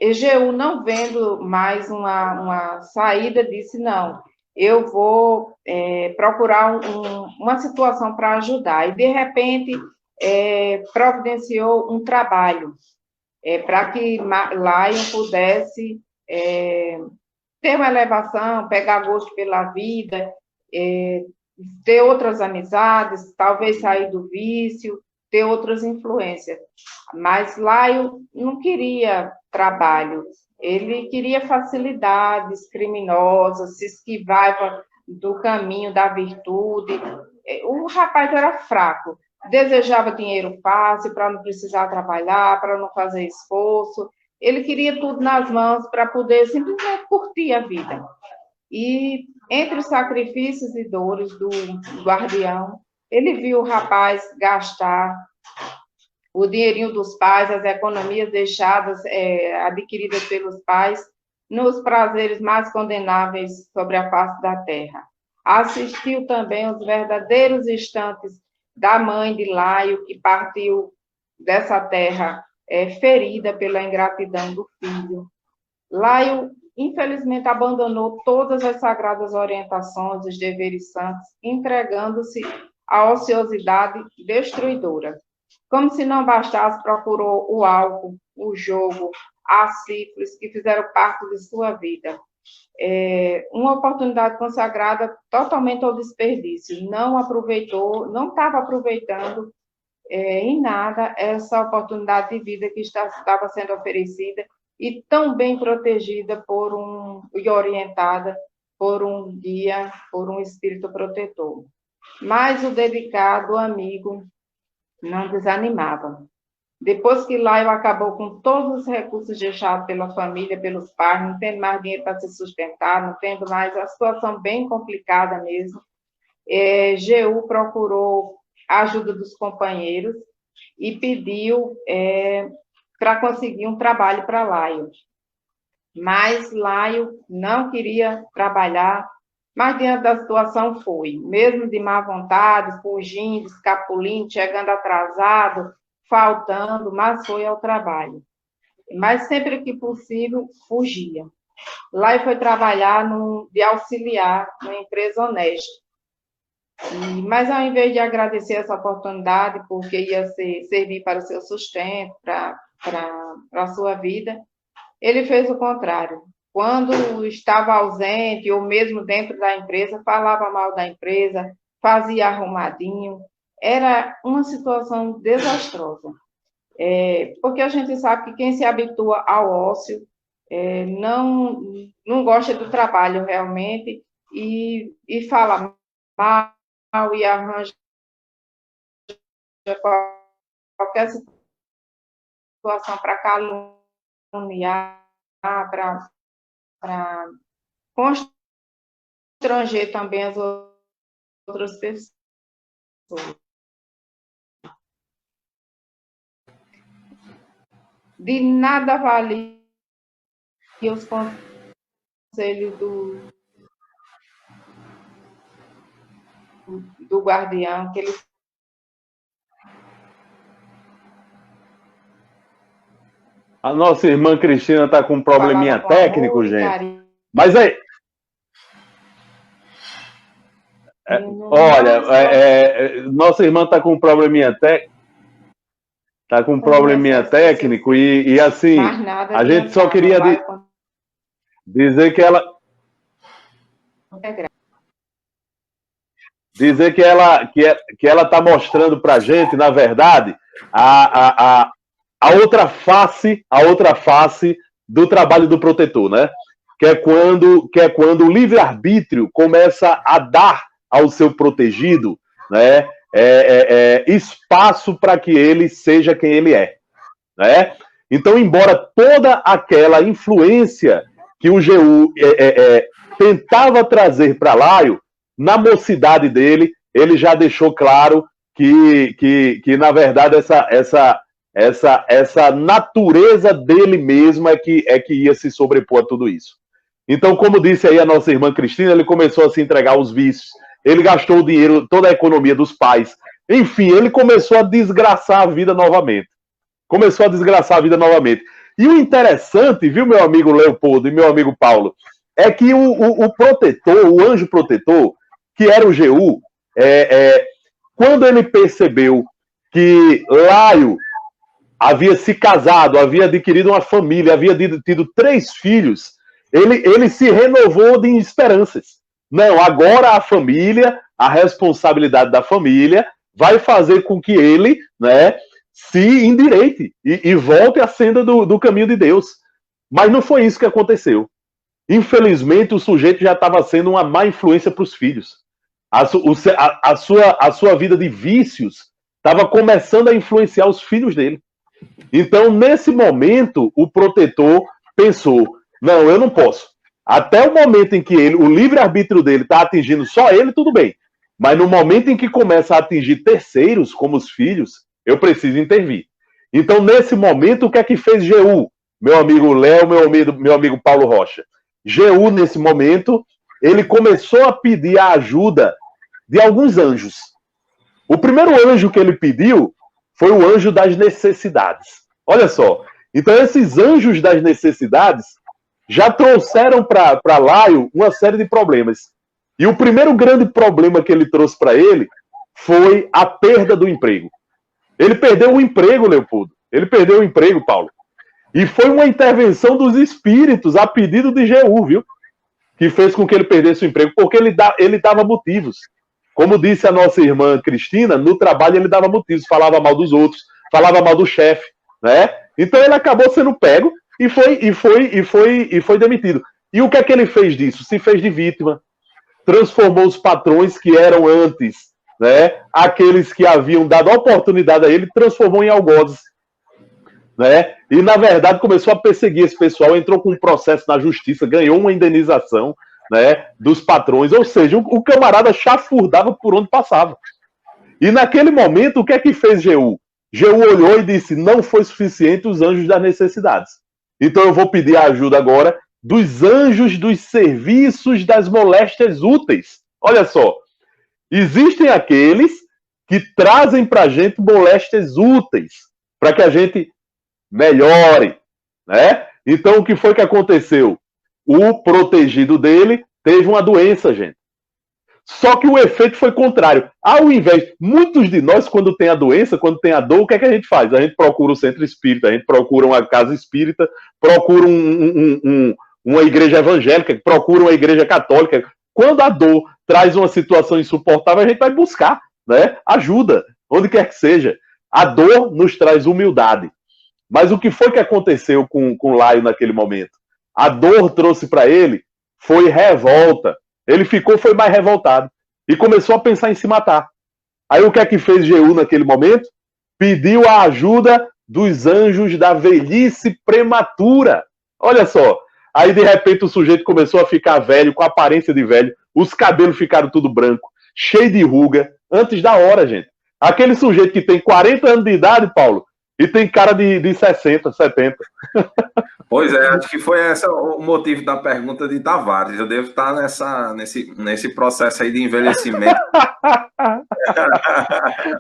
Jeú, não vendo mais uma saída, disse, não, eu vou procurar uma situação para ajudar. E, de repente, providenciou um trabalho para que Lion pudesse ter uma elevação, pegar gosto pela vida, ter outras amizades, talvez sair do vício, ter outras influências. Mas Laio não queria trabalho, ele queria facilidades criminosas, se esquivava do caminho da virtude. O rapaz era fraco, desejava dinheiro fácil para não precisar trabalhar, para não fazer esforço. Ele queria tudo nas mãos para poder simplesmente curtir a vida. E entre os sacrifícios e dores do guardião, ele viu o rapaz gastar o dinheirinho dos pais, as economias deixadas, adquiridas pelos pais, nos prazeres mais condenáveis sobre a face da terra. Assistiu também os verdadeiros instantes da mãe de Laio, que partiu dessa terra ferida pela ingratidão do filho. Laio infelizmente, abandonou todas as sagradas orientações, os deveres santos, entregando-se à ociosidade destruidora. Como se não bastasse, procurou o álcool, o jogo, a sífilis, que fizeram parte de sua vida. Uma oportunidade consagrada totalmente ao desperdício. Não aproveitou, não estava aproveitando em nada essa oportunidade de vida que estava sendo oferecida e tão bem protegida e orientada por um guia, por um espírito protetor. Mas o dedicado amigo não desanimava. Depois que Laio acabou com todos os recursos deixados pela família, pelos pais, não tendo mais dinheiro para se sustentar, não tendo mais, a situação bem complicada mesmo, Jeú procurou a ajuda dos companheiros e pediu para conseguir um trabalho para Laio. Mas Laio não queria trabalhar, mas diante da situação foi, mesmo de má vontade, fugindo, escapulindo, chegando atrasado, faltando, mas foi ao trabalho. Mas sempre que possível, fugia. Laio foi trabalhar de auxiliar numa empresa honesta. Mas ao invés de agradecer essa oportunidade, porque ia servir para o seu sustento, para a sua vida, ele fez o contrário. Quando estava ausente, ou mesmo dentro da empresa, falava mal da empresa, fazia arrumadinho. Era uma situação desastrosa. Porque a gente sabe que quem se habitua ao ócio não gosta do trabalho realmente e fala mal e arranja qualquer situação para caluniar, para constranger também as outras pessoas. De nada valia os conselhos do guardião, que ele... A nossa irmã Cristina está com um probleminha técnico, gente. Mas aí... nossa irmã está com um probleminha técnico. Está com um probleminha técnico e assim, a gente só queria dizer que ela... Dizer que ela está mostrando para a gente, na verdade, a outra face do trabalho do protetor, né? Que é quando o livre-arbítrio começa a dar ao seu protegido, né? Espaço para que ele seja quem ele é, né? Então, embora toda aquela influência que o Jeú tentava trazer para Laio, na mocidade dele, ele já deixou claro que na verdade, essa natureza dele mesmo é que ia se sobrepor a tudo isso. Então, como disse aí a nossa irmã Cristina, ele começou a se entregar aos vícios, ele gastou o dinheiro, toda a economia dos pais, enfim, ele começou a desgraçar a vida novamente. E o interessante, viu, meu amigo Leopoldo e meu amigo Paulo, é que o protetor, o anjo protetor, que era o Jeú, quando ele percebeu que Laio havia se casado, havia adquirido uma família, havia tido 3 filhos, ele se renovou de esperanças. Não, agora a família, a responsabilidade da família, vai fazer com que ele, né, se endireite e volte à senda do caminho de Deus. Mas não foi isso que aconteceu. Infelizmente, o sujeito já estava sendo uma má influência para os filhos. A sua vida de vícios estava começando a influenciar os filhos dele. Então, nesse momento, o protetor pensou, não, eu não posso. Até o momento em que o livre-arbítrio dele está atingindo só ele, tudo bem. Mas no momento em que começa a atingir terceiros, como os filhos, eu preciso intervir. Então, nesse momento, o que é que fez Jeú? Meu amigo Léo, meu amigo Paulo Rocha. Jeú, nesse momento, ele começou a pedir a ajuda de alguns anjos. O primeiro anjo que ele pediu foi o anjo das necessidades. Olha só. Então, esses anjos das necessidades já trouxeram para Laio uma série de problemas. E o primeiro grande problema que ele trouxe para ele foi a perda do emprego. Ele perdeu o emprego, Leopoldo. Ele perdeu o emprego, Paulo. E foi uma intervenção dos espíritos a pedido de Jeú, viu? Que fez com que ele perdesse o emprego, porque ele dava motivos. Como disse a nossa irmã Cristina, no trabalho ele dava motivos, falava mal dos outros, falava mal do chefe, né? Então ele acabou sendo pego e foi demitido. E o que é que ele fez disso? Se fez de vítima, transformou os patrões que eram antes, né? Aqueles que haviam dado oportunidade a ele, transformou em algozes, né? E na verdade começou a perseguir esse pessoal, entrou com um processo na justiça, ganhou uma indenização, né, dos patrões, ou seja, o camarada chafurdava por onde passava. E naquele momento, o que é que fez Jeú? Jeú olhou e disse, não foi suficiente os anjos das necessidades. Então eu vou pedir a ajuda agora dos anjos dos serviços das moléstias úteis. Olha só, existem aqueles que trazem para a gente moléstias úteis, para que a gente melhore, né? Então o que foi que aconteceu? O protegido dele teve uma doença, gente. Só que o efeito foi contrário. Ao invés, muitos de nós, quando tem a doença, quando tem a dor, o que é que a gente faz? A gente procura o centro espírita, a gente procura uma casa espírita, procura uma igreja evangélica, procura uma igreja católica. Quando a dor traz uma situação insuportável, a gente vai buscar, né, ajuda, onde quer que seja. A dor nos traz humildade. Mas o que foi que aconteceu com Laio naquele momento? A dor trouxe para ele foi revolta. Ele foi mais revoltado. E começou a pensar em se matar. Aí o que é que fez Jeú naquele momento? Pediu a ajuda dos anjos da velhice prematura. Olha só. Aí de repente o sujeito começou a ficar velho, com aparência de velho. Os cabelos ficaram tudo branco, cheio de ruga, antes da hora, gente. Aquele sujeito que tem 40 anos de idade, Paulo, e tem cara de 60, 70. Pois é, acho que foi esse o motivo da pergunta de Tavares. Eu devo estar nesse processo aí de envelhecimento.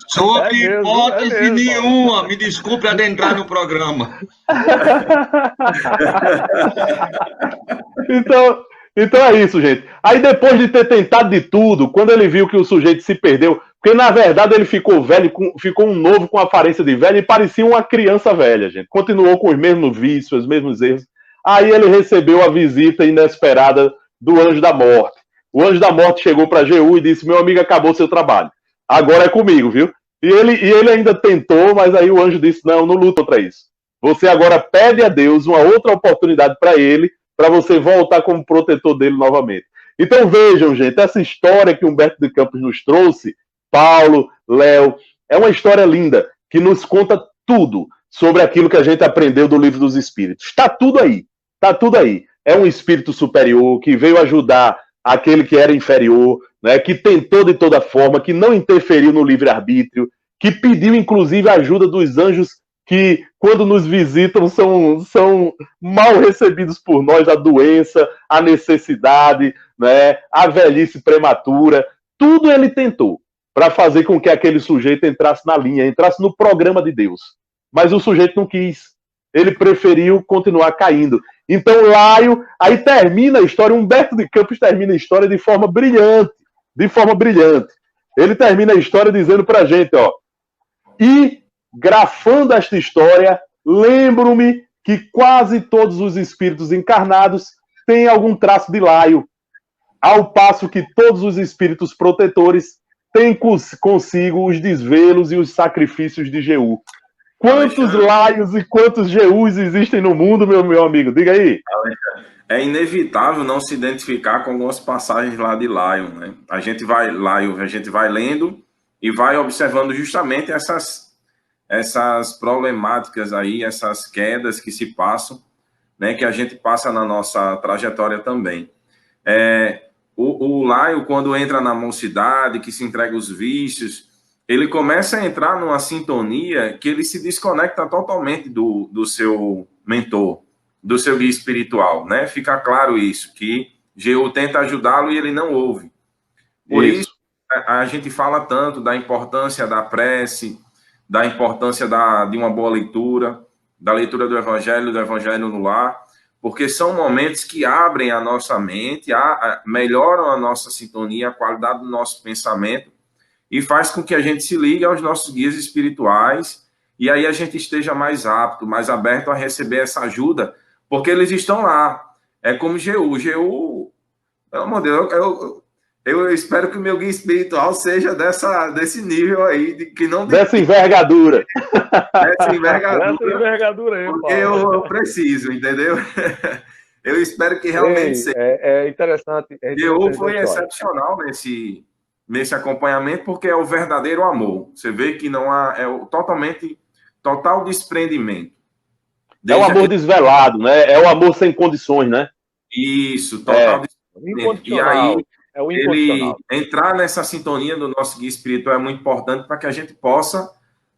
Sob hipótese nenhuma, me desculpe adentrar no programa. Então é isso, gente. Aí depois de ter tentado de tudo, quando ele viu que o sujeito se perdeu, porque na verdade ele ficou velho, ficou um novo com aparência de velho e parecia uma criança velha, gente. Continuou com os mesmos vícios, os mesmos erros. Aí ele recebeu a visita inesperada do anjo da morte. O anjo da morte chegou para Jeú e disse, meu amigo, acabou seu trabalho. Agora é comigo, viu? E ele ainda tentou, mas aí o anjo disse, não luta contra isso. Você agora pede a Deus uma outra oportunidade para ele, para você voltar como protetor dele novamente. Então vejam, gente, essa história que Humberto de Campos nos trouxe, Paulo, Léo, é uma história linda, que nos conta tudo sobre aquilo que a gente aprendeu do Livro dos Espíritos. Está tudo aí, está tudo aí. É um espírito superior que veio ajudar aquele que era inferior, né, que tentou de toda forma, que não interferiu no livre-arbítrio, que pediu inclusive a ajuda dos anjos que, quando nos visitam, são mal recebidos por nós, a doença, a necessidade, né, a velhice prematura. Tudo ele tentou para fazer com que aquele sujeito entrasse na linha, entrasse no programa de Deus. Mas o sujeito não quis. Ele preferiu continuar caindo. Então, Laio, aí termina a história, Humberto de Campos termina a história de forma brilhante. De forma brilhante. Ele termina a história dizendo pra gente, ó, e grafando esta história, lembro-me que quase todos os espíritos encarnados têm algum traço de Laio, ao passo que todos os espíritos protetores têm consigo os desvelos e os sacrifícios de Jeú. Quantos Laios e quantos Jeús existem no mundo, meu amigo? Diga aí. É inevitável não se identificar com algumas passagens lá de Laio, né? A gente vai lendo e vai observando justamente essas problemáticas aí, essas quedas que se passam, né, que a gente passa na nossa trajetória também. O Laio, quando entra na mocidade, que se entrega os vícios, ele começa a entrar numa sintonia que ele se desconecta totalmente do seu mentor, do seu guia espiritual, né? Fica claro isso, que Jeú tenta ajudá-lo e ele não ouve. Por isso a gente fala tanto da importância da prece, da importância de uma boa leitura, da leitura do Evangelho no lar, porque são momentos que abrem a nossa mente, melhoram a nossa sintonia, a qualidade do nosso pensamento, e faz com que a gente se ligue aos nossos guias espirituais, e aí a gente esteja mais apto, mais aberto a receber essa ajuda, porque eles estão lá. É como Jeú. Jeú, pelo amor de Deus, eu espero que o meu guia espiritual seja desse nível aí, dessa envergadura. Dessa envergadura. Dessa envergadura aí, porque eu preciso, entendeu? Eu espero que realmente seja. É interessante. Jeú foi excepcional nesse acompanhamento, porque é o verdadeiro amor. Você vê que não há... total desprendimento. É o amor desvelado, né? É o amor sem condições, né? Isso, total desprendimento. E aí, ele entrar nessa sintonia do nosso guia espiritual é muito importante para que a gente possa,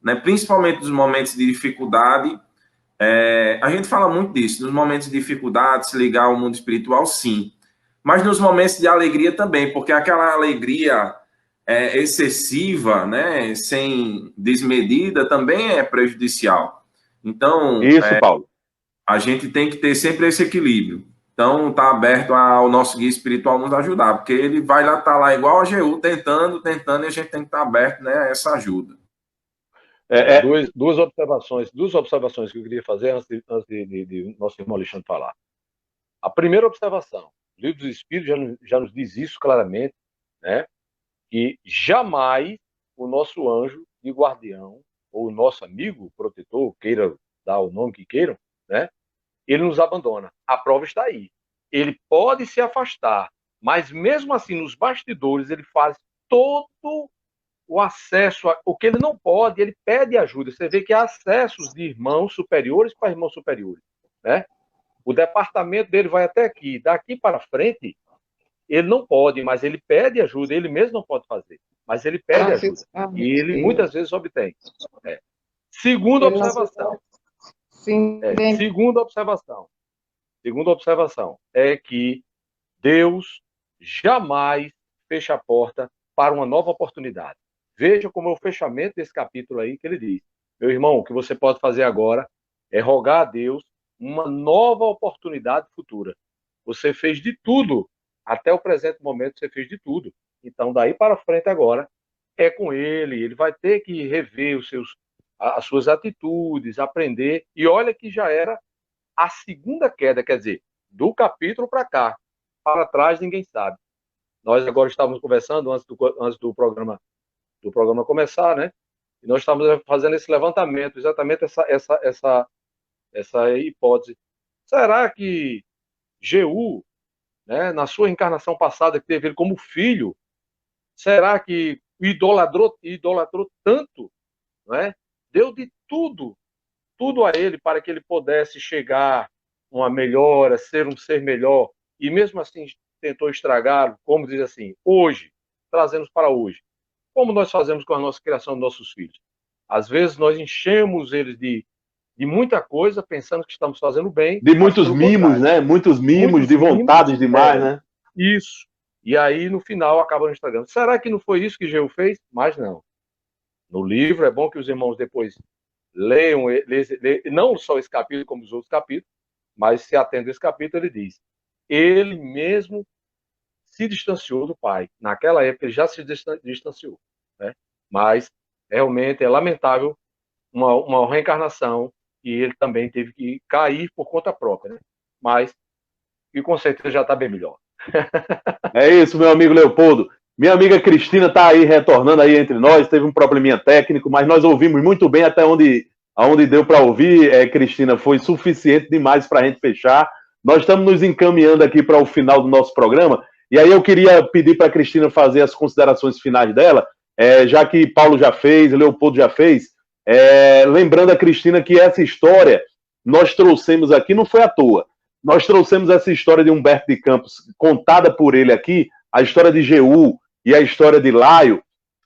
né, principalmente nos momentos de dificuldade, a gente fala muito disso, nos momentos de dificuldade, se ligar ao mundo espiritual, sim. Mas nos momentos de alegria também, porque aquela alegria excessiva, né, sem desmedida, também é prejudicial. Então, isso, Paulo. A gente tem que ter sempre esse equilíbrio. Então, está aberto ao nosso guia espiritual nos ajudar, porque ele vai lá, tá lá igual a Jeú, tentando, e a gente tem que estar aberto, né, a essa ajuda. Duas observações que eu queria fazer antes de nosso irmão Alexandre falar. A primeira observação, o livro dos Espíritos já nos diz isso claramente, né, que jamais o nosso anjo de guardião, ou o nosso amigo protetor, queira dar o nome que queiram, né, ele nos abandona. A prova está aí. Ele pode se afastar, mas mesmo assim, nos bastidores, ele faz todo o acesso. O que ele não pode, ele pede ajuda. Você vê que há acessos de irmãos superiores para irmãos superiores, né? O departamento dele vai até aqui. Daqui para frente, ele não pode, mas ele pede ajuda. Ele mesmo não pode fazer, mas ele pede ajuda. E ele muitas vezes obtém. Segunda observação. Segunda observação é que Deus jamais fecha a porta para uma nova oportunidade. Veja como é o fechamento desse capítulo aí que ele diz. Meu irmão, o que você pode fazer agora é rogar a Deus uma nova oportunidade futura. Você fez de tudo. Até o presente momento você fez de tudo. Então, daí para frente agora, é com ele. Ele vai ter que rever as suas atitudes, aprender. E olha que já era a segunda queda, quer dizer, do capítulo para cá. Para trás ninguém sabe. Nós agora estávamos conversando antes do programa começar, né? E nós estávamos fazendo esse levantamento, exatamente essa hipótese. Será que Jeú, né, na sua encarnação passada, que teve ele como filho, será que idolatrou tanto, né? Deu de tudo a ele para que ele pudesse chegar a uma melhora, ser um ser melhor, e mesmo assim tentou estragá-lo, como diz assim, hoje, trazemos para hoje. Como nós fazemos com a nossa criação dos nossos filhos? Às vezes nós enchemos eles de muita coisa, pensando que estamos fazendo bem. De muitos mimos, né? Muitos mimos, de vontades demais, né? Isso. E aí, no final, acabam estragando. Será que não foi isso que Jeú fez? Mas não. No livro, é bom que os irmãos depois leiam, não só esse capítulo, como os outros capítulos, mas se atendo a esse capítulo, ele diz, ele mesmo se distanciou do pai. Naquela época, ele já se distanciou, né? Mas, realmente, é lamentável uma reencarnação e ele também teve que cair por conta própria, né? Mas, e com certeza já está bem melhor. É isso, meu amigo Leopoldo. Minha amiga Cristina está aí retornando aí entre nós, teve um probleminha técnico, mas nós ouvimos muito bem até onde deu para ouvir, Cristina, foi suficiente demais para a gente fechar. Nós estamos nos encaminhando aqui para o final do nosso programa, e aí eu queria pedir para a Cristina fazer as considerações finais dela, já que Paulo já fez, Leopoldo já fez, lembrando a Cristina que essa história nós trouxemos aqui, não foi à toa, nós trouxemos essa história de Humberto de Campos, contada por ele aqui, a história de Jeú e a história de Laio,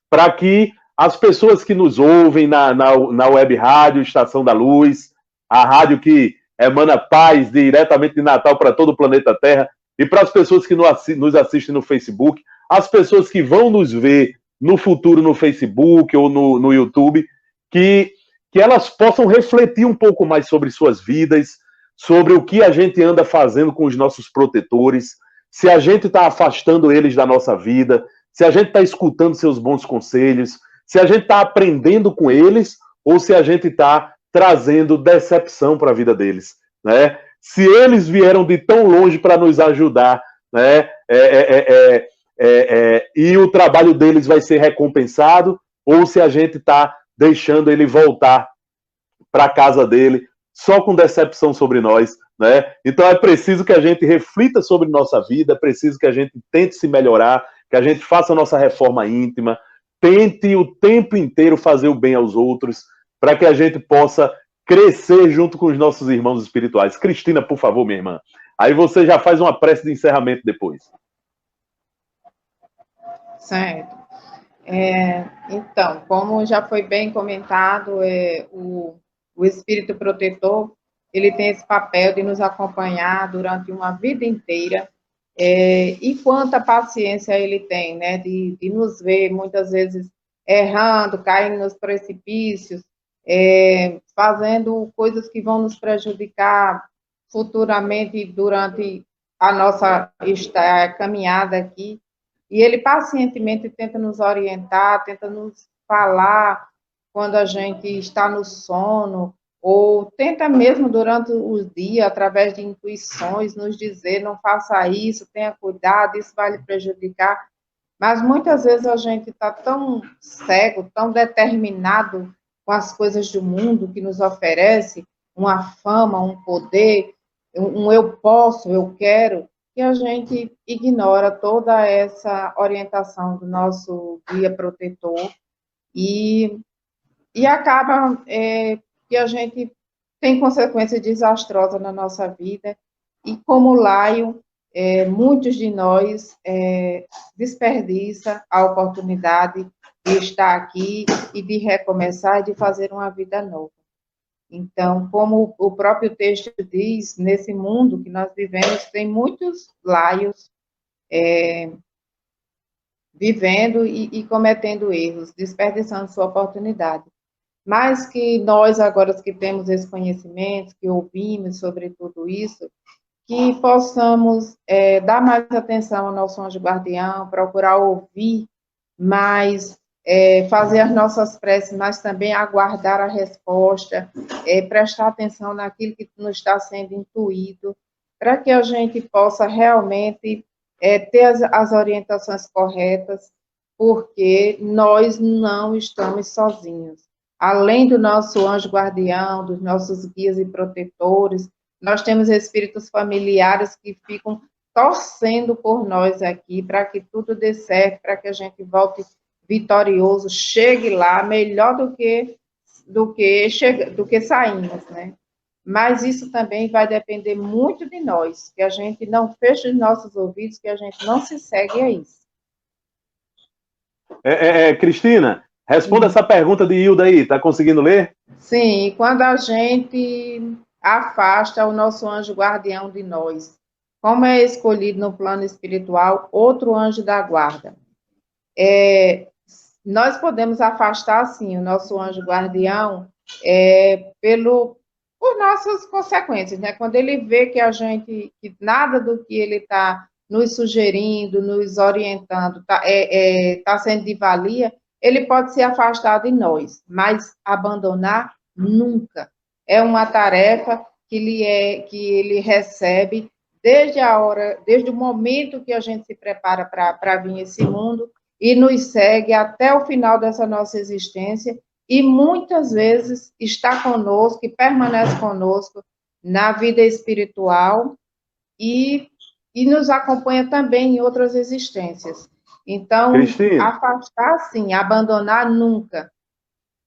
para que as pessoas que nos ouvem na web rádio Estação da Luz, a rádio que emana paz diretamente de Natal para todo o planeta Terra, e para as pessoas que nos assistem no Facebook, as pessoas que vão nos ver no futuro no Facebook ou no YouTube, que elas possam refletir um pouco mais sobre suas vidas, sobre o que a gente anda fazendo com os nossos protetores, se a gente está afastando eles da nossa vida, se a gente está escutando seus bons conselhos, se a gente está aprendendo com eles ou se a gente está trazendo decepção para a vida deles, né? Se eles vieram de tão longe para nos ajudar, né? E o trabalho deles vai ser recompensado, ou se a gente está deixando ele voltar para a casa dele só com decepção sobre nós, né? Então é preciso que a gente reflita sobre nossa vida, é preciso que a gente tente se melhorar, que a gente faça a nossa reforma íntima, tente o tempo inteiro fazer o bem aos outros, para que a gente possa crescer junto com os nossos irmãos espirituais. Cristina, por favor, minha irmã. Aí você já faz uma prece de encerramento depois. Certo. Então, como já foi bem comentado, o Espírito Protetor, ele tem esse papel de nos acompanhar durante uma vida inteira, e quanta paciência ele tem, né, de nos ver, muitas vezes, errando, caindo nos precipícios, fazendo coisas que vão nos prejudicar futuramente durante a nossa caminhada aqui, e ele pacientemente tenta nos orientar, tenta nos falar quando a gente está no sono, ou tenta mesmo durante o dia, através de intuições, nos dizer, não faça isso, tenha cuidado, isso vai lhe prejudicar. Mas muitas vezes a gente está tão cego, tão determinado com as coisas do mundo que nos oferece, uma fama, um poder, um eu posso, eu quero, que a gente ignora toda essa orientação do nosso guia protetor e acaba que a gente tem consequência desastrosa na nossa vida, e como laio, muitos de nós desperdiça a oportunidade de estar aqui e de recomeçar, de fazer uma vida nova. Então, como o próprio texto diz, nesse mundo que nós vivemos, tem muitos laios vivendo e cometendo erros, desperdiçando sua oportunidade. Mas que nós, agora que temos esse conhecimento, que ouvimos sobre tudo isso, que possamos dar mais atenção ao nosso anjo guardião, procurar ouvir mais, fazer as nossas preces, mas também aguardar a resposta, prestar atenção naquilo que nos está sendo intuído, para que a gente possa realmente ter as orientações corretas, porque nós não estamos sozinhos. Além do nosso anjo guardião, dos nossos guias e protetores, nós temos espíritos familiares que ficam torcendo por nós aqui, para que tudo dê certo, para que a gente volte vitorioso, chegue lá melhor do que saímos, né? Mas isso também vai depender muito de nós, que a gente não feche os nossos ouvidos, que a gente não se segue a isso. Cristina, responda essa pergunta de Hilda aí, tá conseguindo ler? Sim, quando a gente afasta o nosso anjo guardião de nós, como é escolhido no plano espiritual outro anjo da guarda, nós podemos afastar, sim, o nosso anjo guardião por nossas consequências, né? Quando ele vê que que nada do que ele está nos sugerindo, nos orientando, tá sendo de valia, ele pode se afastar de nós, mas abandonar nunca. É uma tarefa que ele recebe desde o momento que a gente se prepara para vir nesse mundo, e nos segue até o final dessa nossa existência, e muitas vezes está conosco e permanece conosco na vida espiritual e nos acompanha também em outras existências. Então, Cristina, afastar sim, abandonar nunca.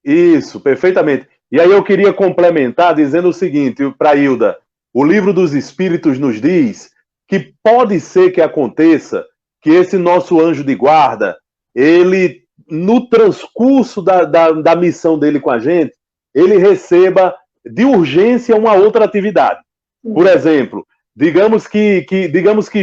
Isso, perfeitamente. E aí eu queria complementar dizendo o seguinte para Hilda: o Livro dos Espíritos nos diz que pode ser que aconteça que esse nosso anjo de guarda, ele, no transcurso da missão dele com a gente, ele receba de urgência uma outra atividade. Por exemplo, digamos que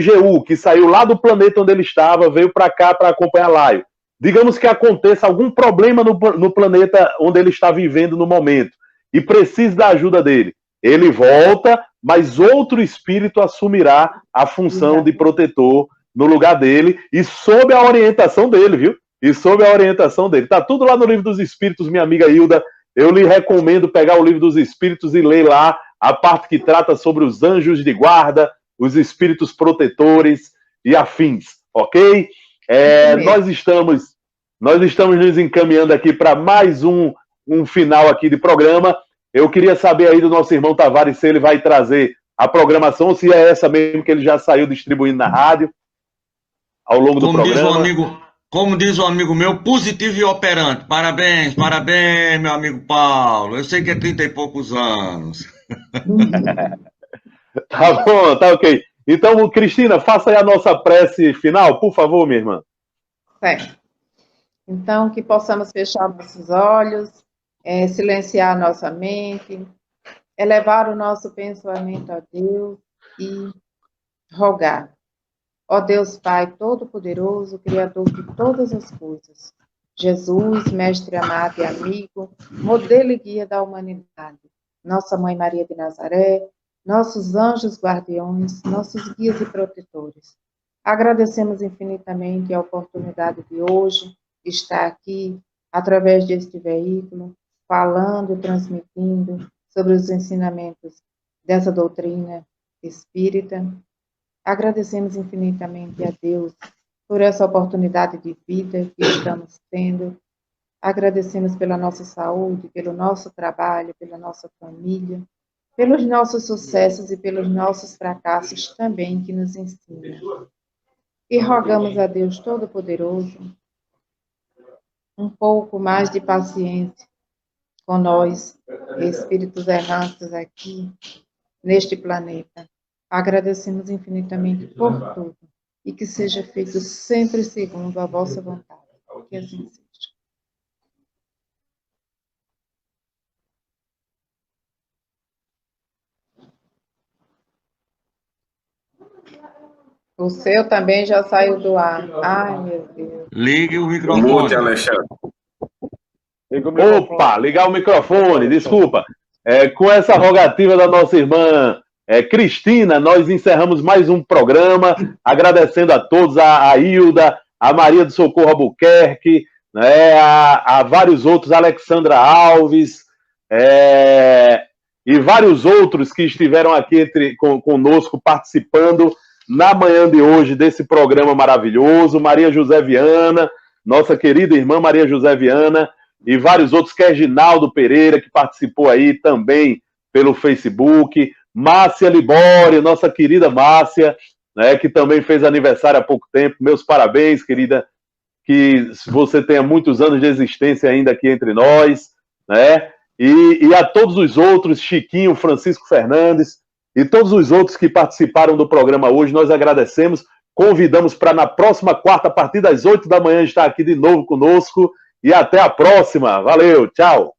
Jeú, que saiu lá do planeta onde ele estava, veio para cá para acompanhar Laio. Digamos que aconteça algum problema no planeta onde ele está vivendo no momento e precise da ajuda dele. Ele volta mas outro espírito assumirá a função de protetor no lugar dele e sob a orientação dele, viu? E sob a orientação dele. Tá tudo lá no Livro dos Espíritos, minha amiga Hilda. Eu lhe recomendo pegar o Livro dos Espíritos e ler lá a parte que trata sobre os anjos de guarda, os espíritos protetores e afins, ok? Nós estamos nos encaminhando aqui para mais um final aqui de programa. Eu queria saber aí do nosso irmão Tavares se ele vai trazer a programação ou se é essa mesmo que ele já saiu distribuindo na rádio ao longo do programa. Como diz um amigo meu, positivo e operante. Parabéns, meu amigo Paulo. Eu sei que é 30 e poucos anos. Tá bom, tá ok. Então, Cristina, faça aí a nossa prece final, por favor, minha irmã. Certo. Então, que possamos fechar nossos olhos, silenciar nossa mente, elevar o nosso pensamento a Deus e rogar. Ó Deus Pai Todo-Poderoso, Criador de todas as coisas, Jesus, Mestre amado e amigo, modelo e guia da humanidade, Nossa Mãe Maria de Nazaré, nossos anjos guardiões, nossos guias e protetores. Agradecemos infinitamente a oportunidade de hoje estar aqui, através deste veículo, falando, transmitindo sobre os ensinamentos dessa doutrina espírita. Agradecemos infinitamente a Deus por essa oportunidade de vida que estamos tendo. Agradecemos pela nossa saúde, pelo nosso trabalho, pela nossa família, pelos nossos sucessos e pelos nossos fracassos também que nos ensinam. E rogamos a Deus Todo-Poderoso um pouco mais de paciência com nós, espíritos errantes aqui, neste planeta. Agradecemos infinitamente por tudo e que seja feito sempre segundo a vossa vontade. Que assim seja. O seu também já saiu do ar. Ai, meu Deus. Ligue o microfone. Mute, Alexandre. Opa, ligar o microfone, desculpa. Com essa rogativa da nossa irmã Cristina, nós encerramos mais um programa, agradecendo a todos, a Hilda, a Maria do Socorro Albuquerque, né, a vários outros, Alexandra Alves, e vários outros que estiveram aqui conosco participando na manhã de hoje desse programa maravilhoso, Maria José Viana, nossa querida irmã Maria José Viana, e vários outros, Reginaldo Pereira, que participou aí também pelo Facebook, Márcia Libório, nossa querida Márcia, né, que também fez aniversário há pouco tempo. Meus parabéns, querida, que você tenha muitos anos de existência ainda aqui entre nós, né? E a todos os outros, Chiquinho, Francisco Fernandes, e todos os outros que participaram do programa hoje, nós agradecemos, convidamos para na próxima quarta, a partir das 8 da manhã, estar aqui de novo conosco, e até a próxima. Valeu, tchau!